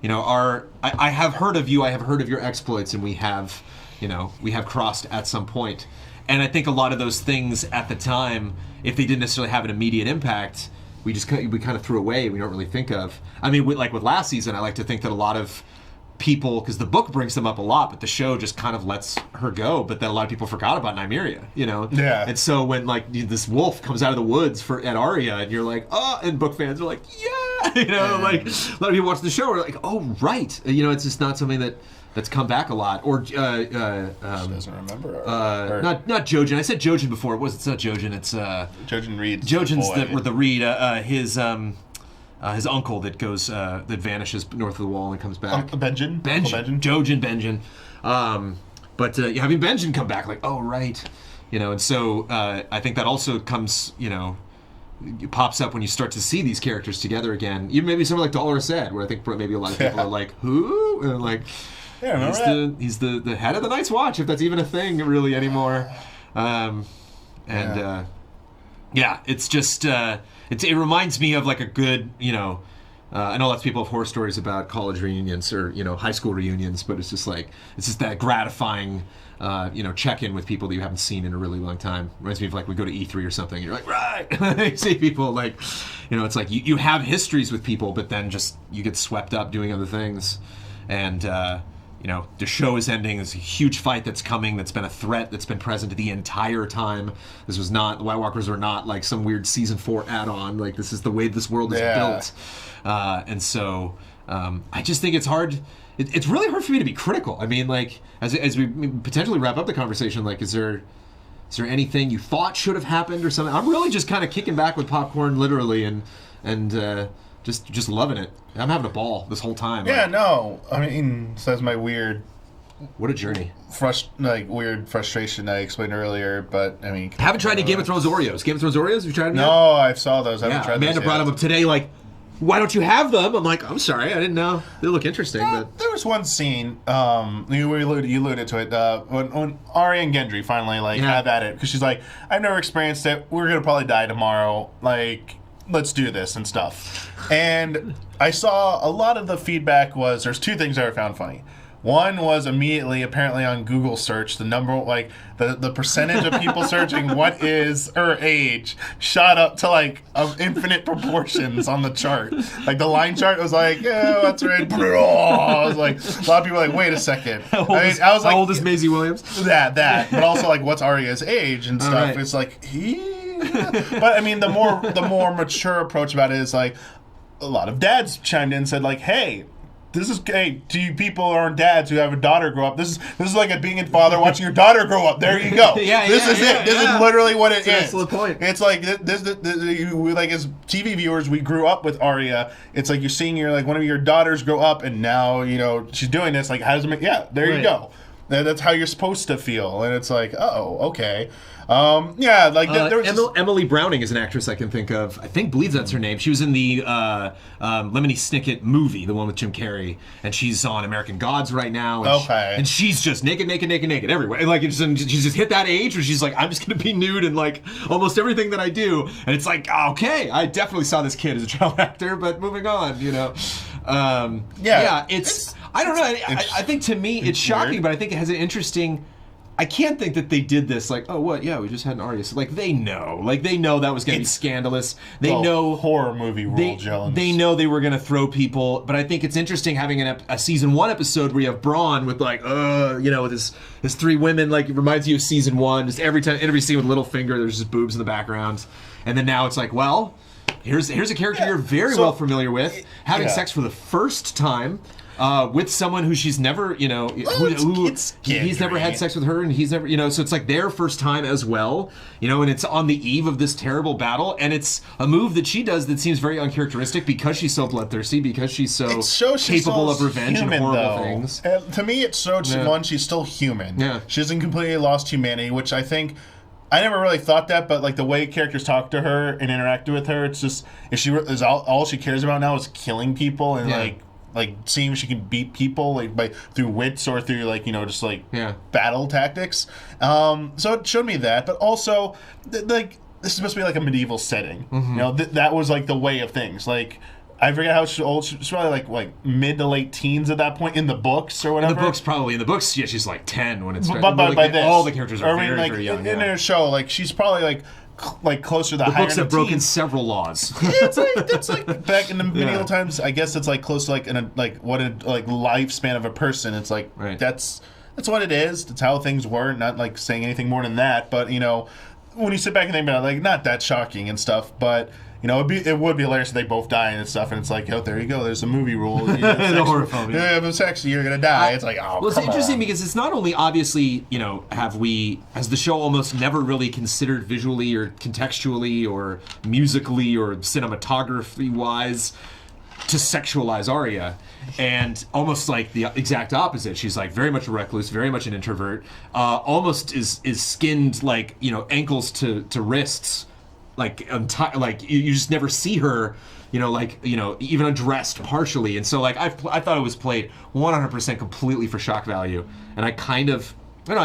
are. I have heard of you. I have heard of your exploits, and we have crossed at some point. And I think a lot of those things at the time, if they didn't necessarily have an immediate impact, we kind of threw away. We don't really think of. I mean, with last season, I like to think that a lot of people, because the book brings them up a lot, but the show just kind of lets her go. But then a lot of people forgot about Nymeria, you know. Yeah. And so when like this wolf comes out of the woods at Arya, and you're like, oh, and book fans are like, yeah, you know, like a lot of people watching the show are like, oh, right, you know, it's just not something that's come back a lot. Or she doesn't remember. Not Jojen. I said Jojen before. It's not Jojen. It's Jojen Reed. Jojen's the Reed. His uncle that goes that vanishes north of the wall and comes back. Benjen. Jojen Benjen. But having Benjen come back, like, oh right, you know, and so I think that also comes, you know, pops up when you start to see these characters together again. Even maybe someone like Dolores Ed, where I think maybe a lot of people are like, who? And like, yeah, he's the head of the Night's Watch, if that's even a thing really anymore. It's just it reminds me of like a good, you know, I know lots of people have horror stories about college reunions or, you know, high school reunions, but it's just that gratifying, you know, check-in with people that you haven't seen in a really long time. Reminds me of like we go to E3 or something, and you're like, right, you see people like, you know, it's like you have histories with people, but then just you get swept up doing other things, and you know, the show is ending. There's a huge fight that's coming, that's been a threat that's been present the entire time. This was not, the White Walkers are not like some weird season 4 add-on. Like, this is the way this world is built. And so I just think it's hard. It's really hard for me to be critical. I mean, like, as we potentially wrap up the conversation, like, is there anything you thought should have happened or something? I'm really just kind of kicking back with popcorn, literally, and just loving it. I'm having a ball this whole time. Yeah, no. I mean, so that's my weird... What a journey. Weird frustration I explained earlier, but, I mean... I haven't tried any Game of Thrones Oreos. Game of Thrones Oreos? Have you tried them yet? No, I saw those. I haven't tried Amanda those brought them up today, like, why don't you have them? I'm like, I'm sorry, I didn't know. They look interesting, but... There was one scene, you alluded to it, when Arya and Gendry finally, have at it, because she's like, I've never experienced it, we're going to probably die tomorrow, like... let's do this and stuff. And I saw a lot of the feedback was, there's two things I found funny. One was immediately, apparently on Google search, the number, like, the percentage of people searching what is her age shot up to, like, infinite proportions on the chart. Like, the line chart was like, yeah, that's right. I was like, a lot of people were like, wait a second. How old is Maisie Williams? That. But also, like, what's Arya's age and stuff. Right. It's like, But, I mean, the more mature approach about it is, like, a lot of dads chimed in and said, like, hey, to you people who aren't dads who have a daughter grow up, this is like being a father watching your daughter grow up. There you go. This is literally what it is. That's the point. It's like, like as TV viewers, we grew up with Arya. It's like you're seeing one of your daughters grow up, and now, you know, she's doing this. Like, how does it make, there you go. That's how you're supposed to feel, and it's like, oh, okay. Yeah, like there was Emily Browning is an actress I can think of. Believe that's her name. She was in the Lemony Snicket movie, the one with Jim Carrey, and she's on American Gods right now. And and she's just naked everywhere. And like she's just hit that age where she's like, I'm just gonna be nude in like almost everything that I do. And it's like, okay, I definitely saw this kid as a child actor, but moving on, it's I don't know. I think to me it's shocking, weird. But I think it has an interesting. I can't think that they did this like, oh, what? Yeah, we just had an Arya. So, like, they know that was going to be scandalous. They know horror movie rule, Jones. They know they were going to throw people. But I think it's interesting having a season 1 episode where you have Bran with like, with his 3 women. Like, it reminds you of season 1. Just every scene with Littlefinger, there's just boobs in the background. And then now it's like, well, here's a character you're very well familiar with, having sex for the first time. With someone who she's never, he's never had sex with her, and he's never, so it's like their first time as well, and it's on the eve of this terrible battle, and it's a move that she does that seems very uncharacteristic because she's so bloodthirsty, because she's so capable of revenge and horrible things. And to me, it shows one, she's still human. Yeah. She hasn't completely lost humanity, which I think. I never really thought that, but like the way characters talk to her and interact with her, it's just if she is all she cares about now is killing people and like seeing if she can beat people like through wits or through like just like battle tactics. So it showed me that, but also like this is supposed to be like a medieval setting. Mm-hmm. That was like the way of things. Like I forget how old she's probably like mid to late teens at that point in the books or whatever. In the books, yeah, she's like 10 when it's. But by this, all the characters are very young. In her show, like she's probably like closer to the higher books have broken several laws. It's like back in the medieval times. I guess it's like close to like lifespan of a person. It's like that's what it is. That's how things were. Not like saying anything more than that. But when you sit back and think about it, like not that shocking and stuff. But it would be hilarious if they both die and stuff. And it's like, there you go. There's a movie rule. The horror film. Yeah, if it's sex, you're gonna die. It's like, oh. Well, it's interesting because it's not only obviously, has the show almost never really considered visually or contextually or musically or cinematography wise to sexualize Arya, and almost like the exact opposite. She's like very much a recluse, very much an introvert. Almost is skinned like ankles to wrists. Like you just never see her, even undressed partially, and so like I thought it was played 100% completely for shock value, and I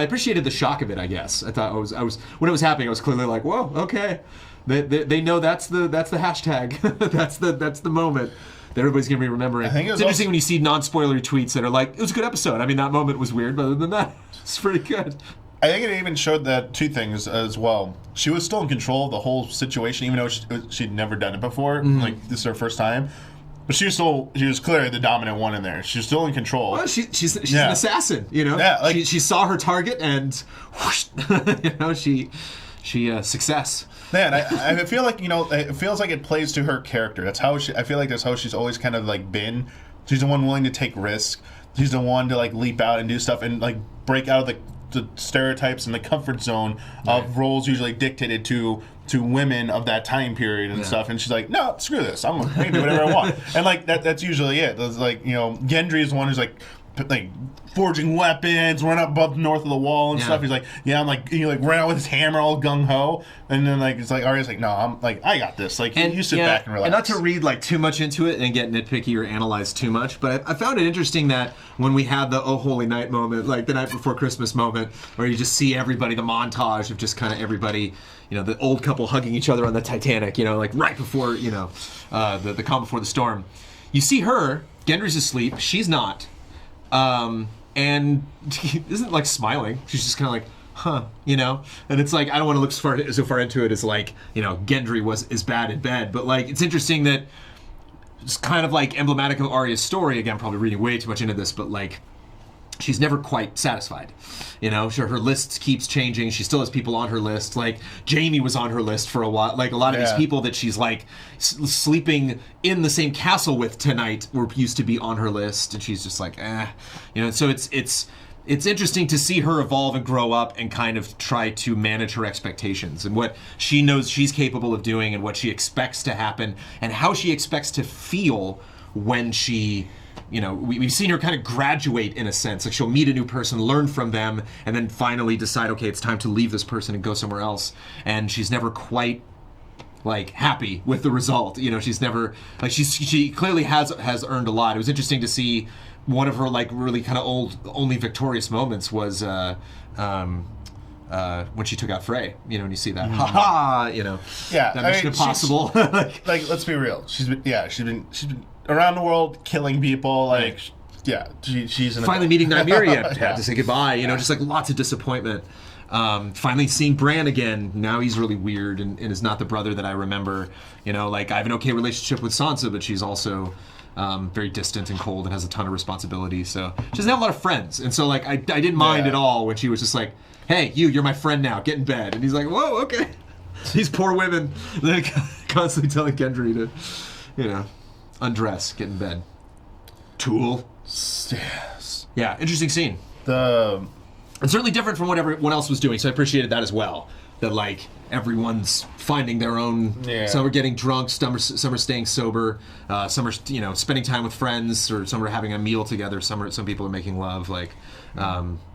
appreciated the shock of it. I guess I thought I was when it was happening, I was clearly like, whoa, okay, they know that's the hashtag, that's the moment that everybody's gonna be remembering. I think it's interesting when you see non-spoilery tweets that are like, it was a good episode. I mean, that moment was weird, but other than that, it's pretty good. I think it even showed that two things as well. She was still in control of the whole situation, even though she'd never done it before. Mm-hmm. Like, this is her first time. But she was clearly the dominant one in there. She was still in control. Well, she's an assassin, Yeah, like, she saw her target and, whoosh, she success. Man, I feel like, it feels like it plays to her character. I feel like that's how she's always kind of, like, been. She's the one willing to take risks. She's the one to, like, leap out and do stuff and, like, break out of the stereotypes and the comfort zone of roles usually dictated to women of that time period and stuff, and she's like, no, screw this, I'm gonna do whatever I want. And like that's usually it. That's like, Gendry is the one who's like forging weapons, run up above north of the wall and stuff. He's like, I'm like, ran out with his hammer all gung-ho, and then like it's like Arya's like, no, I'm like, I got this. Like, you sit back and relax. And not to read like too much into it and get nitpicky or analyze too much, but I found it interesting that when we had the oh holy night moment, like the night before Christmas moment, where you just see everybody, the montage of just kind of everybody, the old couple hugging each other on the Titanic, like right before, the calm before the storm. You see her, Gendry's asleep, she's not. And isn't like smiling. She's just kind of like, huh, And it's like, I don't want to look so far into it as like, Gendry is bad in bed, but like it's interesting that it's kind of like emblematic of Arya's story. Again, I'm probably reading way too much into this, but like she's never quite satisfied. Sure, her list keeps changing. She still has people on her list. Like Jaime was on her list for a while. Like a lot of these people that she's like sleeping in the same castle with tonight used to be on her list, and she's just like, So it's interesting to see her evolve and grow up and kind of try to manage her expectations and what she knows she's capable of doing and what she expects to happen and how she expects to feel when she we've seen her kind of graduate in a sense. Like she'll meet a new person, learn from them, and then finally decide, okay, it's time to leave this person and go somewhere else. And she's never quite like happy with the result. She's never like she clearly has earned a lot. It was interesting to see one of her like really kind of only victorious moments was when she took out Frey. When you see that, that Mission Impossible. like let's be real. She's been around the world killing people. Like, yeah, she's finally meeting Nymeria. Had to say goodbye. Just like lots of disappointment. Finally seeing Bran again. Now he's really weird and is not the brother that I remember. Like I have an okay relationship with Sansa, but she's also very distant and cold and has a ton of responsibility. So she doesn't have a lot of friends. And so like I didn't mind at all when she was just like, hey, you're my friend now. Get in bed. And he's like, whoa, okay. These poor women, they're constantly telling Gendry to, undress, get in bed. Tool. Yes. Yeah, interesting scene. And certainly different from what everyone else was doing, so I appreciated that as well. That, like, everyone's finding their own... Yeah. Some are getting drunk, some are staying sober, some are, spending time with friends, or some are having a meal together, some people are making love, like...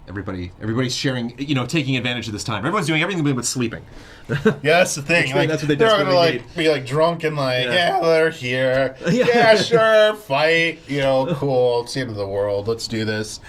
everybody's sharing, taking advantage of this time. Everyone's doing everything but sleeping. Yeah, that's the thing. Like, that's what they're gonna be like drunk and like, yeah they're here. Yeah, sure, fight. Cool. It's the end of the world. Let's do this.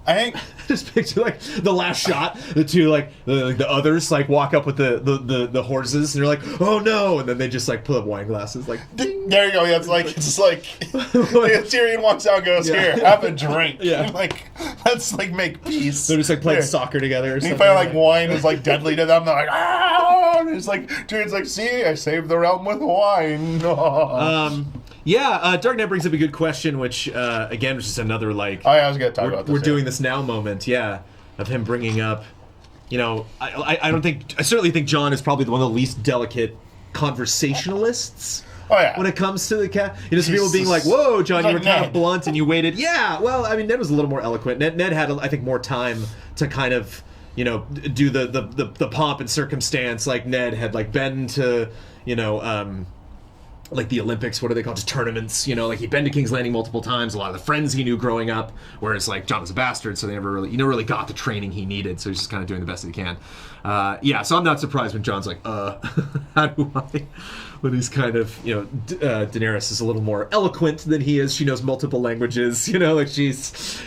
I think just picture like the last shot, the two like the others like walk up with the horses and they're like, oh no, and then they just like pull up wine glasses like ding. There you go. Yeah, it's like Tyrion walks out and goes, here, have a drink. Yeah, like let's like make peace. They're just like playing soccer together. Or something. Find like wine is like deadly to them. They're like, ah! And it's like Tyrion's like, see, I saved the realm with wine. Dark Knight brings up a good question, which, again, was just another, like... Oh, yeah, I was going to talk about this. We're doing this now moment, of him bringing up, I certainly think Jon is probably one of the least delicate conversationalists. Oh, yeah. When it comes to the cat. Some people being like, whoa, Jon, you were kind of blunt and you waited. Yeah, well, I mean, Ned was a little more eloquent. Ned had, I think, more time to kind of, do the pomp and circumstance like Ned had, like, been to, like the Olympics, what are they called? Just tournaments, like he'd been to King's Landing multiple times, a lot of the friends he knew growing up, whereas like Jon was a bastard, so they never really got the training he needed, so he's just kind of doing the best he can. So I'm not surprised when Jon's like, how do I? When he's kind of, Daenerys is a little more eloquent than he is. She knows multiple languages, like she's,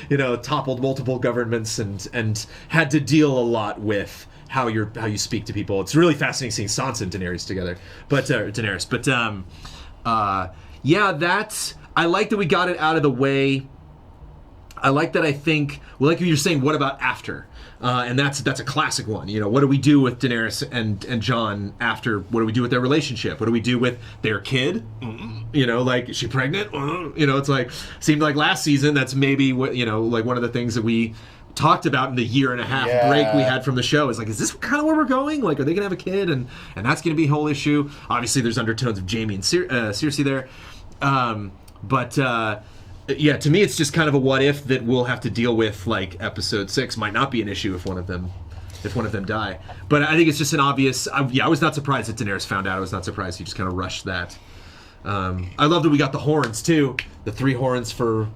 toppled multiple governments and had to deal a lot with how you speak to people. It's really fascinating seeing Sansa and Daenerys together, I like that we got it out of the way. I like that. I think, well, like you're saying, what about after? And that's a classic one. What do we do with Daenerys and Jon after? What do we do with their relationship? What do we do with their kid? Like, is she pregnant? It's like, seemed like last season, that's maybe what, like one of the things that we talked about in the year and a half break we had from the show is like, is this kind of where we're going? Like, are they gonna have a kid? And that's gonna be a whole issue. Obviously there's undertones of Jaime and Cersei there. To me it's just kind of a what if that we'll have to deal with. Like episode 6 might not be an issue if one of them die. But I think it's just an obvious. I was not surprised that Daenerys found out. I was not surprised he just kind of rushed that. I love that we got the horns too. The 3 horns for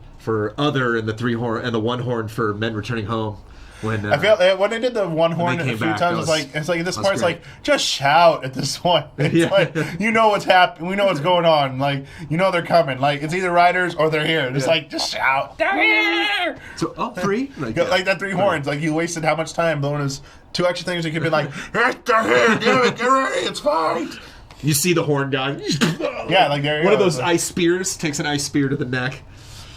other and the 3 horn and the 1 horn for men returning home. When I feel when they did the 1 horn a few times, it's like at this point, it's like just shout at this point. It's like what's happening, we know what's going on. Like they're coming. Like it's either riders or they're here. It's like just shout. They're here. So 3 like that 3 horns. Like you wasted how much time blowing his 2 extra things. You could be like, they're here. Damn it, get ready. It's fine. You see the horn guy. Like there. One of those ice spears takes an ice spear to the neck.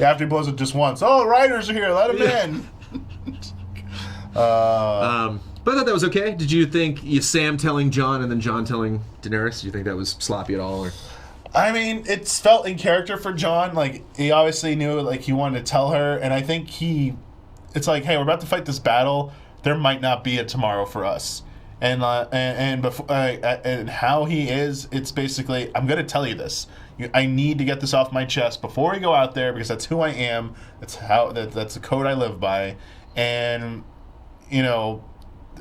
After he blows it just once. Oh, the riders are here. Let them in. But I thought that was okay. Did you think Sam telling Jon and then Jon telling Daenerys? Do you think that was sloppy at all? Or? I mean, it's felt in character for Jon. Like he obviously knew, like he wanted to tell her, and I think it's like, hey, we're about to fight this battle. There might not be a tomorrow for us. And before and how he is, it's basically, I'm gonna tell you this. I need to get this off my chest before we go out there because that's who I am. That's the code I live by. And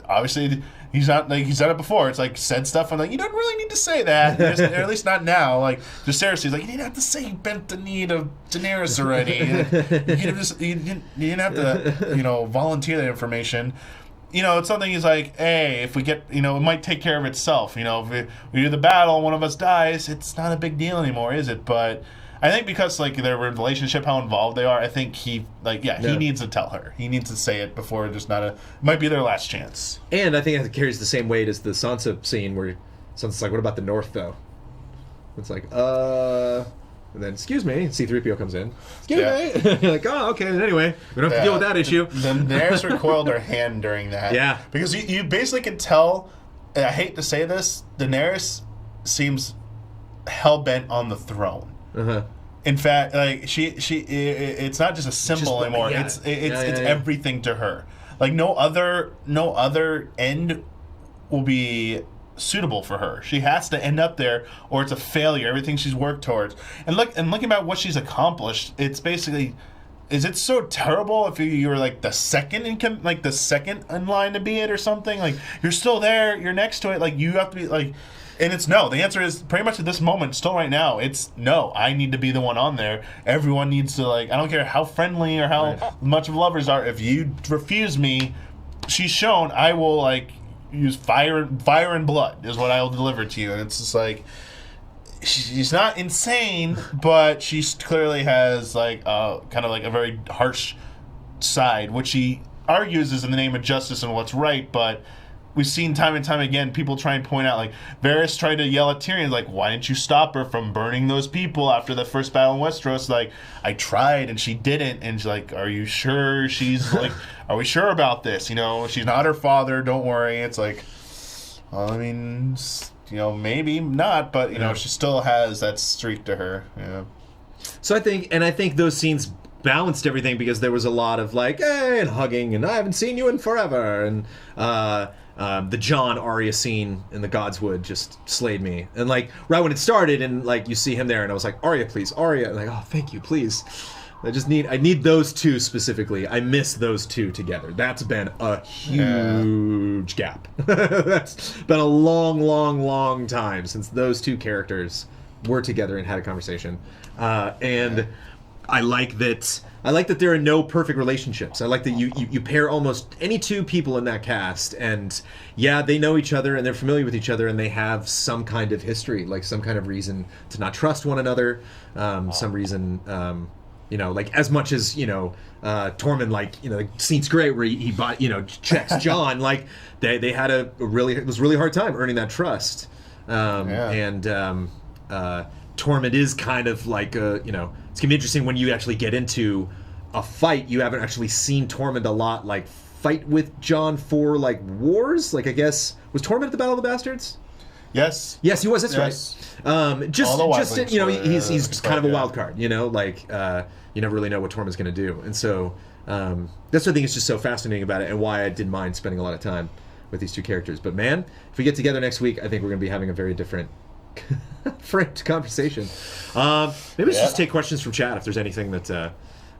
obviously he's not like he's done it before. It's like said stuff. I'm like, you don't really need to say that, or at least not now. Like Cersei's like, you didn't have to say you bent the knee to Daenerys already. You didn't have to volunteer that information. It's something he's like, hey, if we get, it might take care of itself. If we do the battle, one of us dies, it's not a big deal anymore, is it? But I think because like their relationship, how involved they are, I think he needs to tell her. He needs to say it before it might be their last chance. And I think it carries the same weight as the Sansa scene where Sansa's like, what about the North though? It's like, and then, excuse me, C-3PO comes in. Excuse me. You're like, oh, okay. And anyway, we don't have to deal with that issue. Then Daenerys recoiled her hand during that. Yeah. Because you basically can tell, and I hate to say this, Daenerys seems hell-bent on the throne. Uh-huh. In fact, like it's not just a symbol anymore. Yeah. It's everything to her. Like no other end will be suitable for her. She has to end up there, or it's a failure. Everything she's worked towards, and looking at what she's accomplished, it's basically, is it so terrible if you were like the second in line to be it or something? Like you're still there, you're next to it, like you have to be like. And it's no. The answer is pretty much at this moment, still right now, it's no. I need to be the one on there. Everyone needs to, like, I don't care how friendly or how much of lovers are. If you refuse me, she's shown, I will, like, use fire and blood is what I will deliver to you. And it's just like, she's not insane, but she clearly has, like, kind of like a very harsh side, which she argues is in the name of justice and what's right, but we've seen time and time again people try and point out, like, Varys tried to yell at Tyrion, like, why didn't you stop her from burning those people after the first battle in Westeros? Like, I tried and she didn't. And she's like, are you sure? She's like, are we sure about this? She's not her father, don't worry. It's like, well, I mean, maybe not, but, she still has that streak to her. Yeah. So I think those scenes balanced everything because there was a lot of, like, hey, and hugging, and I haven't seen you in forever, and, the Jon Arya scene in the Godswood just slayed me. And like right when it started and like you see him there and I was like, Arya, please, Arya. And like, oh, thank you, please. I need those two specifically. I miss those two together. That's been a huge gap. That's been a long, long, long time since those two characters were together and had a conversation. And I like that there are no perfect relationships. I like that you pair almost any two people in that cast, and yeah, they know each other and they're familiar with each other and they have some kind of history, like some kind of reason to not trust one another, some reason, like as much as Tormund, like the scene's great where he bought, checks Jon, like they had it was really hard time earning that trust, and Tormund is kind of like it's gonna be interesting when you actually get into a fight. You haven't actually seen Tormund a lot, like fight with Jon for like wars. Like I guess was Tormund at the Battle of the Bastards? Yes, he was. That's right. He's kind of a wild card. You never really know what Tormund's gonna do, and so that's what I think is just so fascinating about it, and why I didn't mind spending a lot of time with these two characters. But man, if we get together next week, I think we're gonna be having a very different framed conversation. Maybe let's just take questions from chat if there's anything that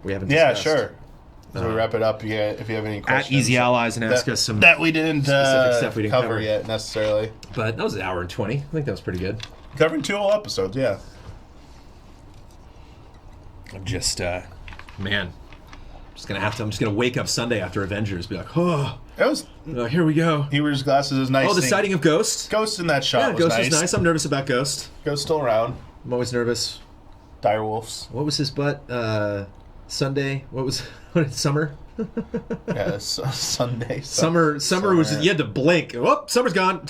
we haven't discussed. Yeah, sure. As we wrap it up, if you have any questions. At Easy Allies and ask us some that we didn't specific stuff we didn't cover yet necessarily. But that was an hour and 20. I think that was pretty good. Covering 2 whole episodes, yeah. I'm just I'm just gonna wake up Sunday after Avengers, be like, oh, here we go. He wears glasses is nice. Oh, the sighting of Ghost. Ghost in that shot. Yeah, Ghost was nice. I'm nervous about Ghost. Ghost still around. I'm always nervous. Direwolves. What was his butt? Sunday. What was summer? Yeah, Sunday. Summer was you had to blink. Oh, summer's gone.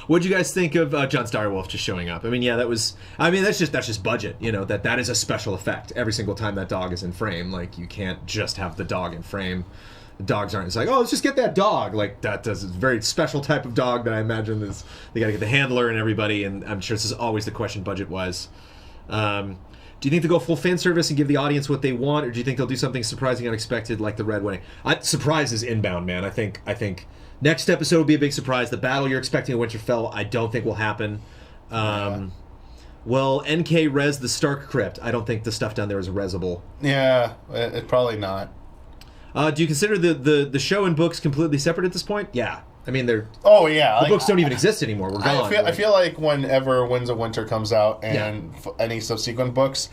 What'd you guys think of Jon's direwolf just showing up? I mean, yeah, that's just budget. That is a special effect every single time that dog is in frame. Like you can't just have the dog in frame. The dogs aren't. It's like, oh, let's just get that dog. Like that does a very special type of dog that I imagine is they got to get the handler and everybody. And I'm sure this is always the question budget wise. Do you think they'll go full fan service and give the audience what they want, or do you think they'll do something surprising, unexpected, like the Red Wedding? Surprise is inbound, man. I think next episode will be a big surprise. The battle you're expecting at Winterfell, I don't think will happen. Well, NK res the Stark crypt. I don't think the stuff down there is resable. Yeah, it's probably not. Do you consider the show and books completely separate at this point? Yeah. I mean, they're... Oh, yeah. The books don't even exist anymore. We're gone. I feel like whenever Winds of Winter comes out and any subsequent books,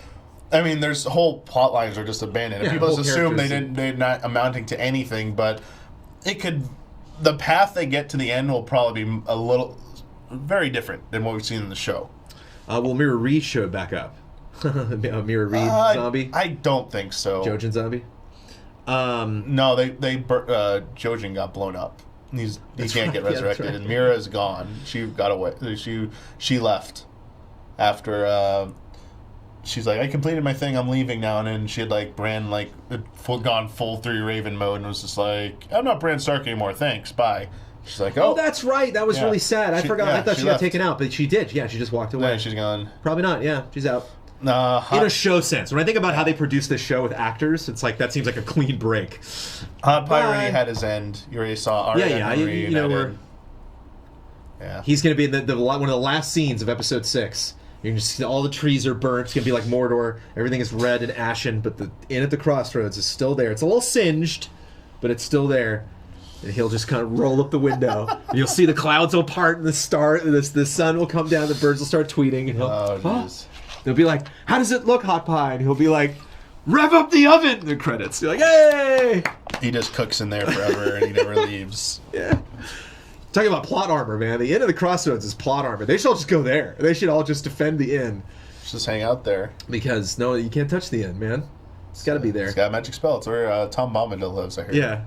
I mean, there's whole plot lines are just abandoned. And people just assume they're not amounting to anything, but it could... The path they get to the end will probably be a little... very different than what we've seen in the show. Will Mira Reed show back up? Mira Reed zombie? I don't think so. Jojen zombie? No, Jojen got blown up. He can't get resurrected, and Mira is gone. She got away. She left after she's like, I completed my thing. I'm leaving now. And then she had like Bran gone full 3 Raven mode and was just like, I'm not Bran Stark anymore. Thanks. Bye. She's like, oh, that's right. That was really sad. I forgot. I thought she got taken out, but she did. Yeah, she just walked away. Yeah, she's gone. Probably not. Yeah, she's out. In a show sense. When I think about how they produce this show with actors, it's like that seems like a clean break. Hot Pie already had his end. You already saw Arya. Yeah. He's going to be in one of the last scenes of episode 6. You're just see all the trees are burnt. It's going to be like Mordor. Everything is red and ashen, but the inn at the crossroads is still there. It's a little singed, but it's still there. And he'll just kind of roll up the window. And you'll see the clouds will part, and the sun will come down. The birds will start tweeting. And they'll be like, "How does it look, Hot Pie?" And he'll be like, "Rev up the oven." The credits. You're like, "Hey!" He just cooks in there forever, and he never leaves. Yeah. Talking about plot armor, man. The inn of the crossroads is plot armor. They should all just go there. They should all just defend the inn. Just hang out there. Because no, you can't touch the inn, man. It's got to be there. It's got a magic spell. It's where Tom Bombadil lives. I heard. Yeah.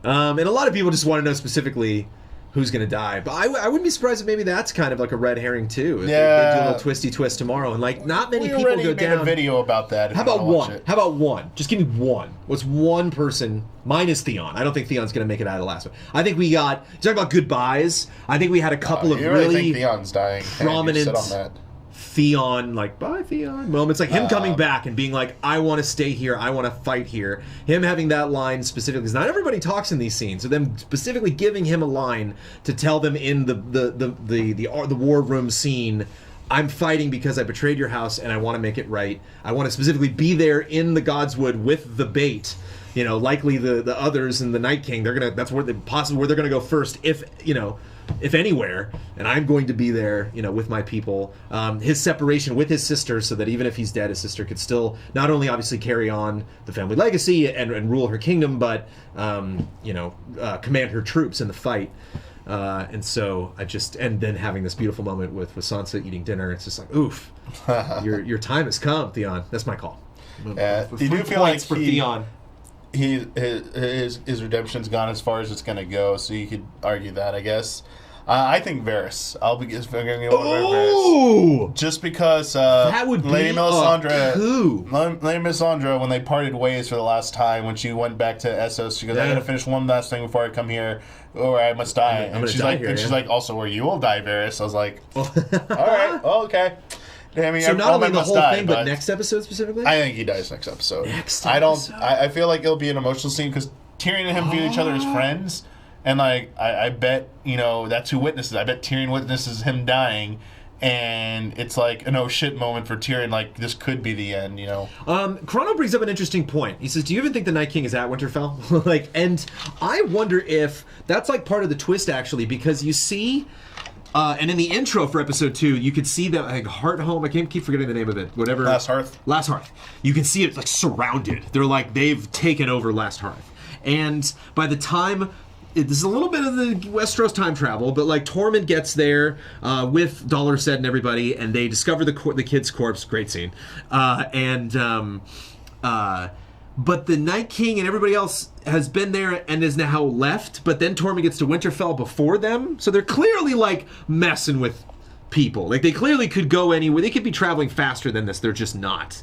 And a lot of people just want to know specifically who's going to die. But I wouldn't be surprised if maybe that's kind of like a red herring too. If they do a little twisty twist tomorrow, and like not many people go down. Made a video about that. How about one? How about one? Just give me one. What's one person? Mine is Theon. I don't think Theon's going to make it out of the last one. I think we got. Talking about goodbyes. I think we had a couple of really think Theon's dying. Prominent. Sit on that. Theon, like, bye Theon moments, like him coming back and being like, I want to stay here, I want to fight here. Him having that line specifically, because not everybody talks in these scenes, so them specifically giving him a line to tell them in the war room scene, I'm fighting because I betrayed your house and I want to make it right. I want to specifically be there in the Godswood with the bait. You know, likely the others in the Night King, that's where possibly where they're gonna go first, if anywhere, and I'm going to be there, with my people. His separation with his sister, so that even if he's dead, his sister could still not only obviously carry on the family legacy and rule her kingdom, but command her troops in the fight. And then having this beautiful moment with Sansa eating dinner, it's just like, oof, your time has come, Theon. That's my call. You do feel like for Theon. His redemption's gone as far as it's going to go, so you could argue that, I guess. I think Varys. I'll be going to go with Varys. Just because that would be Lady Melisandre, when they parted ways for the last time, when she went back to Essos, she goes, I got to finish one last thing before I come here, or I must die. She's like, also, where you will die, Varys. I was like, all right, okay. I mean, so not only the whole thing, but next episode specifically? I think he dies next episode. I feel like it'll be an emotional scene because Tyrion and him view each other as friends, and like I bet that's who witnesses. I bet Tyrion witnesses him dying, and it's like an oh shit moment for Tyrion. Like this could be the end. Chrono brings up an interesting point. He says, "Do you even think the Night King is at Winterfell?" and I wonder if that's like part of the twist actually, because you see. And in the intro for episode 2, you could see that Hearthome. I can't keep forgetting the name of it. Whatever. Last Hearth. You can see it like surrounded. They're like they've taken over Last Hearth. And by the time this is a little bit of the Westeros time travel, but like Tormund gets there with Dollar Set and everybody, and they discover the kid's corpse. Great scene. But the Night King and everybody else has been there and is now left, but then Tormund gets to Winterfell before them, so they're clearly like messing with people. Like they clearly could go anywhere. They could be traveling faster than this. They're just not.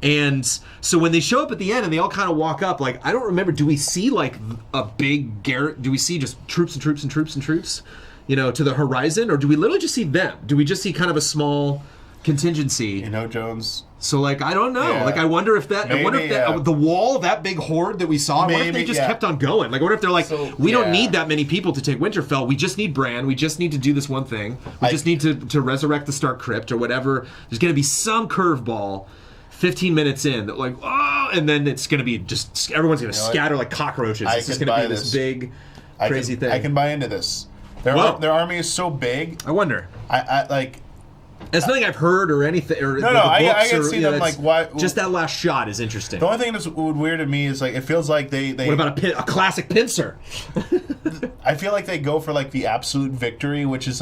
And so when they show up at the end and they all kind of walk up, like I don't remember, do we see like a big garrison? Do we see just troops and troops and troops and troops, to the horizon, or do we literally just see them? Do we just see kind of a small contingency? Jones. So, like, I don't know. Yeah. Like, I wonder if that... the wall, that big horde that we saw, what if they just kept on going? Like, what if they're like, we don't need that many people to take Winterfell. We just need Bran. We just need to do this one thing. We just need to resurrect the Stark Crypt or whatever. There's going to be some curveball 15 minutes in, they're like, oh, and then it's going to be just, everyone's going to scatter like cockroaches. It's just going to be this big, crazy thing. I can buy into this. Their army is so big. I wonder. I like... It's nothing I've heard or anything. Or I can see them like why. Just that last shot is interesting. The only thing that's weird to me is like it feels like they. What about a classic pincer? I feel like they go for like the absolute victory, which is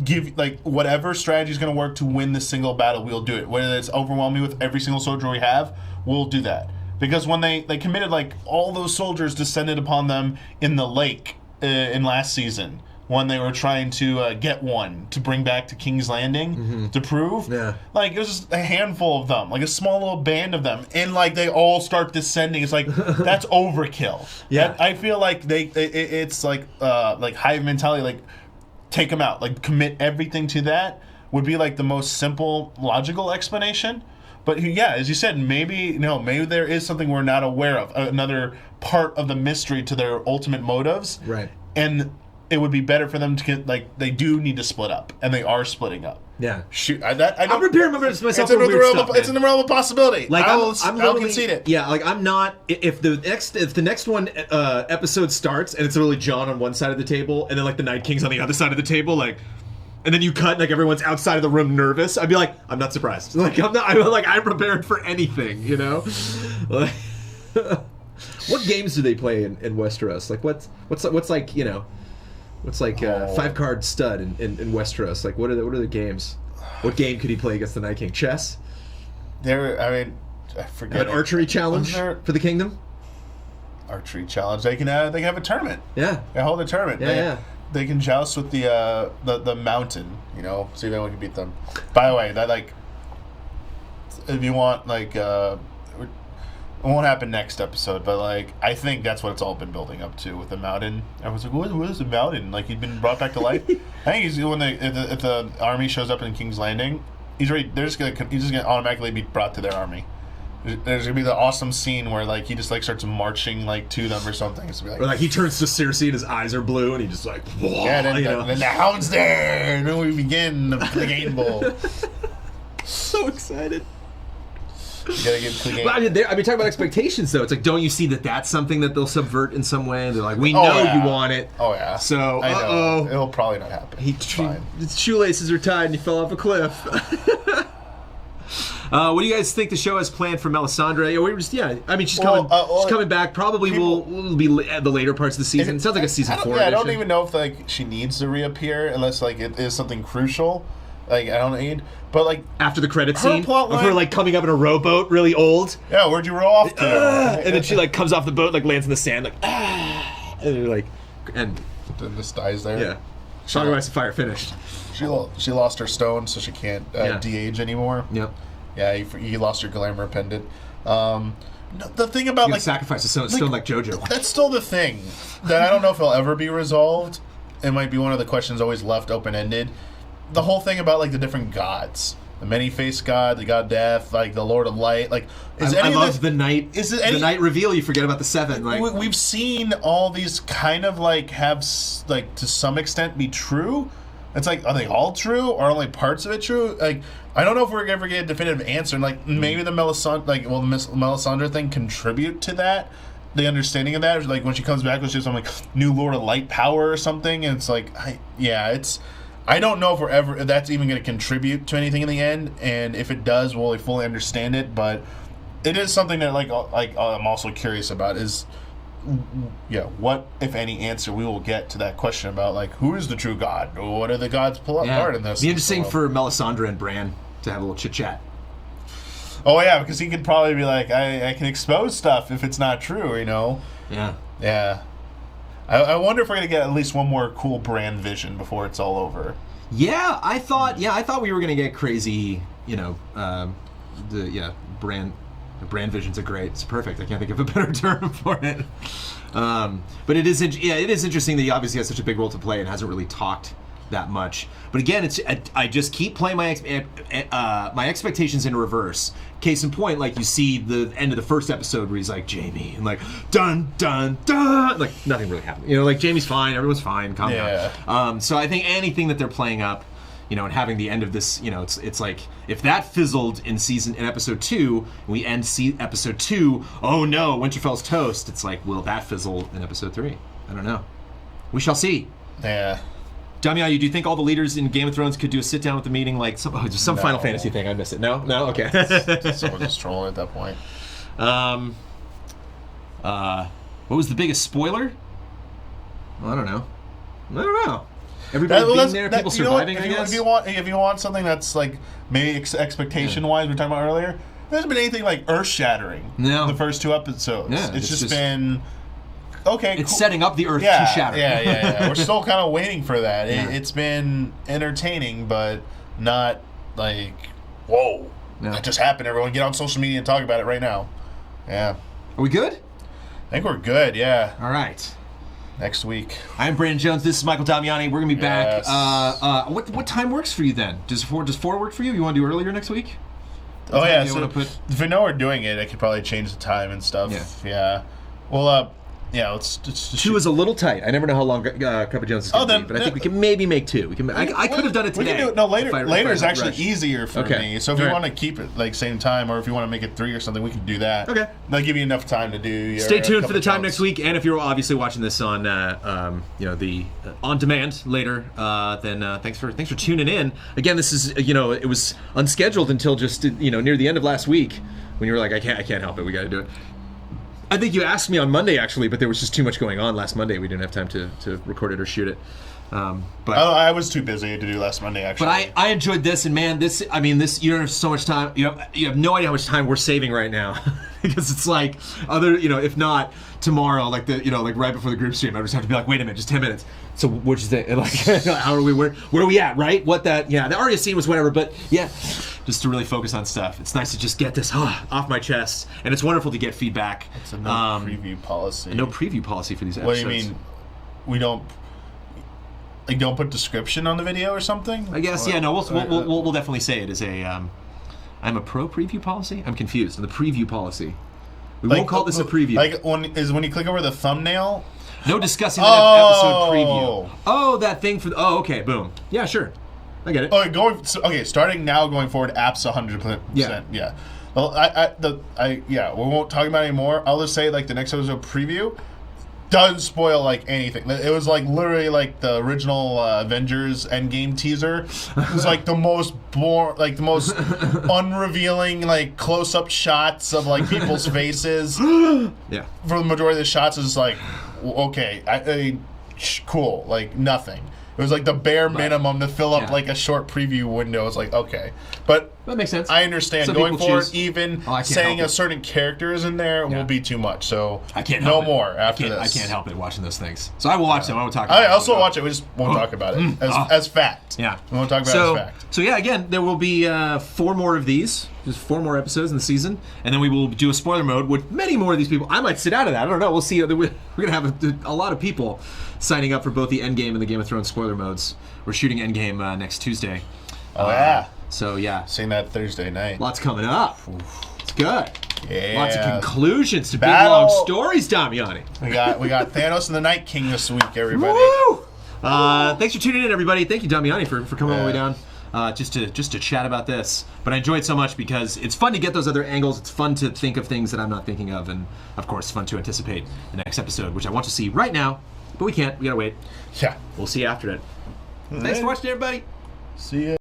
give like whatever strategy is going to work to win this single battle, we'll do it. Whether it's overwhelming with every single soldier we have, we'll do that. Because when they committed, like all those soldiers descended upon them in the lake in last season. When they were trying to get one to bring back to King's Landing to prove. Yeah. Like, it was just a handful of them. Like, a small little band of them. And, like, they all start descending. It's like, that's overkill. Yeah. I feel like it's like hive mentality. Like, take them out. Like, commit everything to that would be, like, the most simple, logical explanation. But, yeah, as you said, maybe there is something we're not aware of. Another part of the mystery to their ultimate motives. Right. And... it would be better for them to get, like, they do need to split up, and they are splitting up. Yeah. Shoot, I'm preparing myself for weird stuff, it's in the realm of possibility. Like, I'll concede it. Yeah, like, I'm not, if the next one episode starts, and it's literally Jon on one side of the table, and then, like, the Night King's on the other side of the table, like, and then you cut, like, everyone's outside of the room nervous, I'd be like, I'm not surprised. Like, I'm prepared for anything, you know? Like, what games do they play in Westeros? Like, what's like, you know... What's like 5-card stud in Westeros? Like, what are the games? What game could he play against the Night King? Chess? I forget. An archery challenge for the kingdom? Archery challenge. They can have a tournament. Yeah. They hold a tournament. Yeah, They can joust with the mountain, you know, see if anyone can beat them. By the way, that, like, if you want, like, it won't happen next episode, but, like, I think that's what it's all been building up to with the mountain. Everyone's like, what is the mountain? Like, he'd been brought back to life? I think if the army shows up in King's Landing, he's just gonna automatically be brought to their army. There's gonna be the awesome scene where, like, he just, like, starts marching, like, to them or something. It's or, like, he turns to Cersei and his eyes are blue and he just, like, whoa, yeah, then the hound's there, and then we begin the Cleganebowl. So excited. You gotta get Cleganebowl. But I mean, talking about expectations, though. It's like, don't you see that that's something that they'll subvert in some way? They're like, we know you want it. Oh, yeah. So, I know. It'll probably not happen. His shoelaces are tied and he fell off a cliff. What do you guys think the show has planned for Melisandre? I mean, she's coming back. Probably will be the later parts of the season. It sounds like a season 4 edition. I don't even know if, like, she needs to reappear unless, like, it is something crucial. Like, I don't need, but, like, after the credit scene of her, like, coming up in a rowboat, really old. Yeah, where'd you row off to? And then she, like, comes off the boat, like, lands in the sand, like, and you're like, and then just dies there. Yeah, Song of Ice and Fire finished. She lost her stone, so she can't de-age anymore. Yep. Yeah, you lost your glamour pendant. The thing about, like, sacrifice a stone like JoJo. That's still the thing that I don't know if it'll ever be resolved. It might be one of the questions always left open-ended. The whole thing about, like, the different gods, the many-faced god, the god death, like the Lord of Light, like, I love the night. The night reveal. You forget about the 7. Like, we've seen all these kind of, like, have, like, to some extent be true. It's like, are they all true, or only parts of it true? Like, I don't know if we're ever get a definitive answer. And, like, maybe the Melisandre thing contribute to that. The understanding of that, like, when she comes back with some, like, new Lord of Light power or something, and it's like, I don't know if that's even going to contribute to anything in the end, and if it does, will we fully understand it? But it is something that, like I'm also curious about is, what, if any, answer we will get to that question about, like, who is the true god? What are the gods part in this? It'd be interesting for Melisandre and Bran to have a little chit-chat. Oh, yeah, because he could probably be like, I can expose stuff if it's not true, you know? Yeah. Yeah. I wonder if we're gonna get at least one more cool Bran vision before it's all over. Yeah, I thought we were gonna get crazy. You know, Bran visions are great. It's perfect. I can't think of a better term for it. But it is interesting that he obviously has such a big role to play and hasn't really talked that much. But again, I just keep playing my expectations in reverse. Case in point, like, you see the end of the first episode where he's like, Jaime, and, like, dun dun dun, like, nothing really happened. You know, like, Jaime's fine, everyone's fine, calm down. So I think anything that they're playing up and having the end of this, it's like if that fizzled in episode 2, and we end episode 2, oh no, Winterfell's toast. It's like, will that fizzle in episode 3? I don't know. We shall see. Yeah. Damiani, do you think all the leaders in Game of Thrones could do a sit down with the meeting, like some No. Final Fantasy thing? I missed it. No, okay. Someone just trolling at that point. What was the biggest spoiler? Well, I don't know. Everybody being there, people surviving. I guess. If you want something that's like maybe expectation wise, we were talking about earlier, there hasn't been anything like earth shattering. No. In the first 2 episodes. Yeah, it's just been okay. It's setting up the earth to shatter. Yeah. We're still kind of waiting for that. Yeah. It's been entertaining, but not like whoa. No. That just happened. Everyone get on social media and talk about it right now. Yeah. Are we good? I think we're good. Yeah. All right. Next week. I'm Brandon Jones. This is Michael Damiani. We're gonna be back. Yes. What time works for you then? Does 4 work for you? You want to do earlier next week? Oh yeah. You So wanna put... if we know we're doing it, I could probably change the time and stuff. Yeah. Well, yeah. Let's 2 is a little tight. I never know how long Cup of Jones is going to be, but I think we can maybe make 2. We can. I could have done it today. We can do it. No, later. Later is if I actually rush. easier for me. So if you want to keep it like same time, or if you want to make it 3 or something, we can do that. Okay. That'll give you enough time to do. Your Stay tuned Cup for the of time Jones. next week, and if you're obviously watching this on, the on demand later, then thanks for tuning in. Again, this is it was unscheduled until just near the end of last week when you were like, I can't help it, we got to do it. I think you asked me on Monday actually, but there was just too much going on last Monday. We didn't have time to record it or shoot it. But I was too busy to do last Monday actually. But I enjoyed this, and man, this you don't have so much time. You have no idea how much time we're saving right now, because it's like if not tomorrow, like like right before the group stream, I just have to be like, wait a minute, just 10 minutes. So what'd you think? Like, how are we? Where are we at? Right? The Arya scene was whatever, but yeah, just to really focus on stuff. It's nice to just get this off my chest, and it's wonderful to get feedback. It's a no preview policy. No preview policy for these What episodes. do you mean? We don't. Like, don't put description on the video or something? I guess, yeah, no, we'll definitely say it as a, I'm a pro preview policy? I'm confused. The preview policy. We won't call this a preview. Like, when you click over the thumbnail? No discussing the episode preview. Oh, that thing for, okay, boom. Yeah, sure. I get it. Okay, starting now, going forward, apps 100%. Yeah. Well, we won't talk about it anymore. I'll just say, like, the next episode preview doesn't spoil like anything. It was like literally like the original Avengers Endgame teaser. It was like the most unrevealing like close-up shots of like people's faces. Yeah. For the majority of the shots, it's like okay, cool, like nothing. It was like the bare minimum to fill up like a short preview window. It's like okay, but that makes sense. I understand. Some Going forward, choose. even saying a certain character is in there will be too much. So I can't no help it. more after this. I can't help it watching those things. So I will watch them. I won't talk about it. I also watch it. We just won't talk about it as fact. Yeah. We won't talk about it as fact. So yeah, again, there will be 4 more of these. Just 4 more episodes in the season, and then we will do a spoiler mode with many more of these people. I might sit out of that. I don't know. We'll see. We're gonna have a lot of people signing up for both the Endgame and the Game of Thrones spoiler modes. We're shooting Endgame next Tuesday. Oh yeah. So yeah. Seeing that Thursday night. Lots coming up. It's good. Yeah. Lots of conclusions to Battle. big long stories, Damiani. We got Thanos and the Night King this week, everybody. Woo! Thanks for tuning in, everybody. Thank you, Damiani, for coming all the way down. Just to chat about this. But I enjoy it so much because it's fun to get those other angles. It's fun to think of things that I'm not thinking of, and of course, fun to anticipate the next episode, which I want to see right now, but we can't. We gotta wait. Yeah. We'll see you after it. Thanks for watching, everybody. See ya.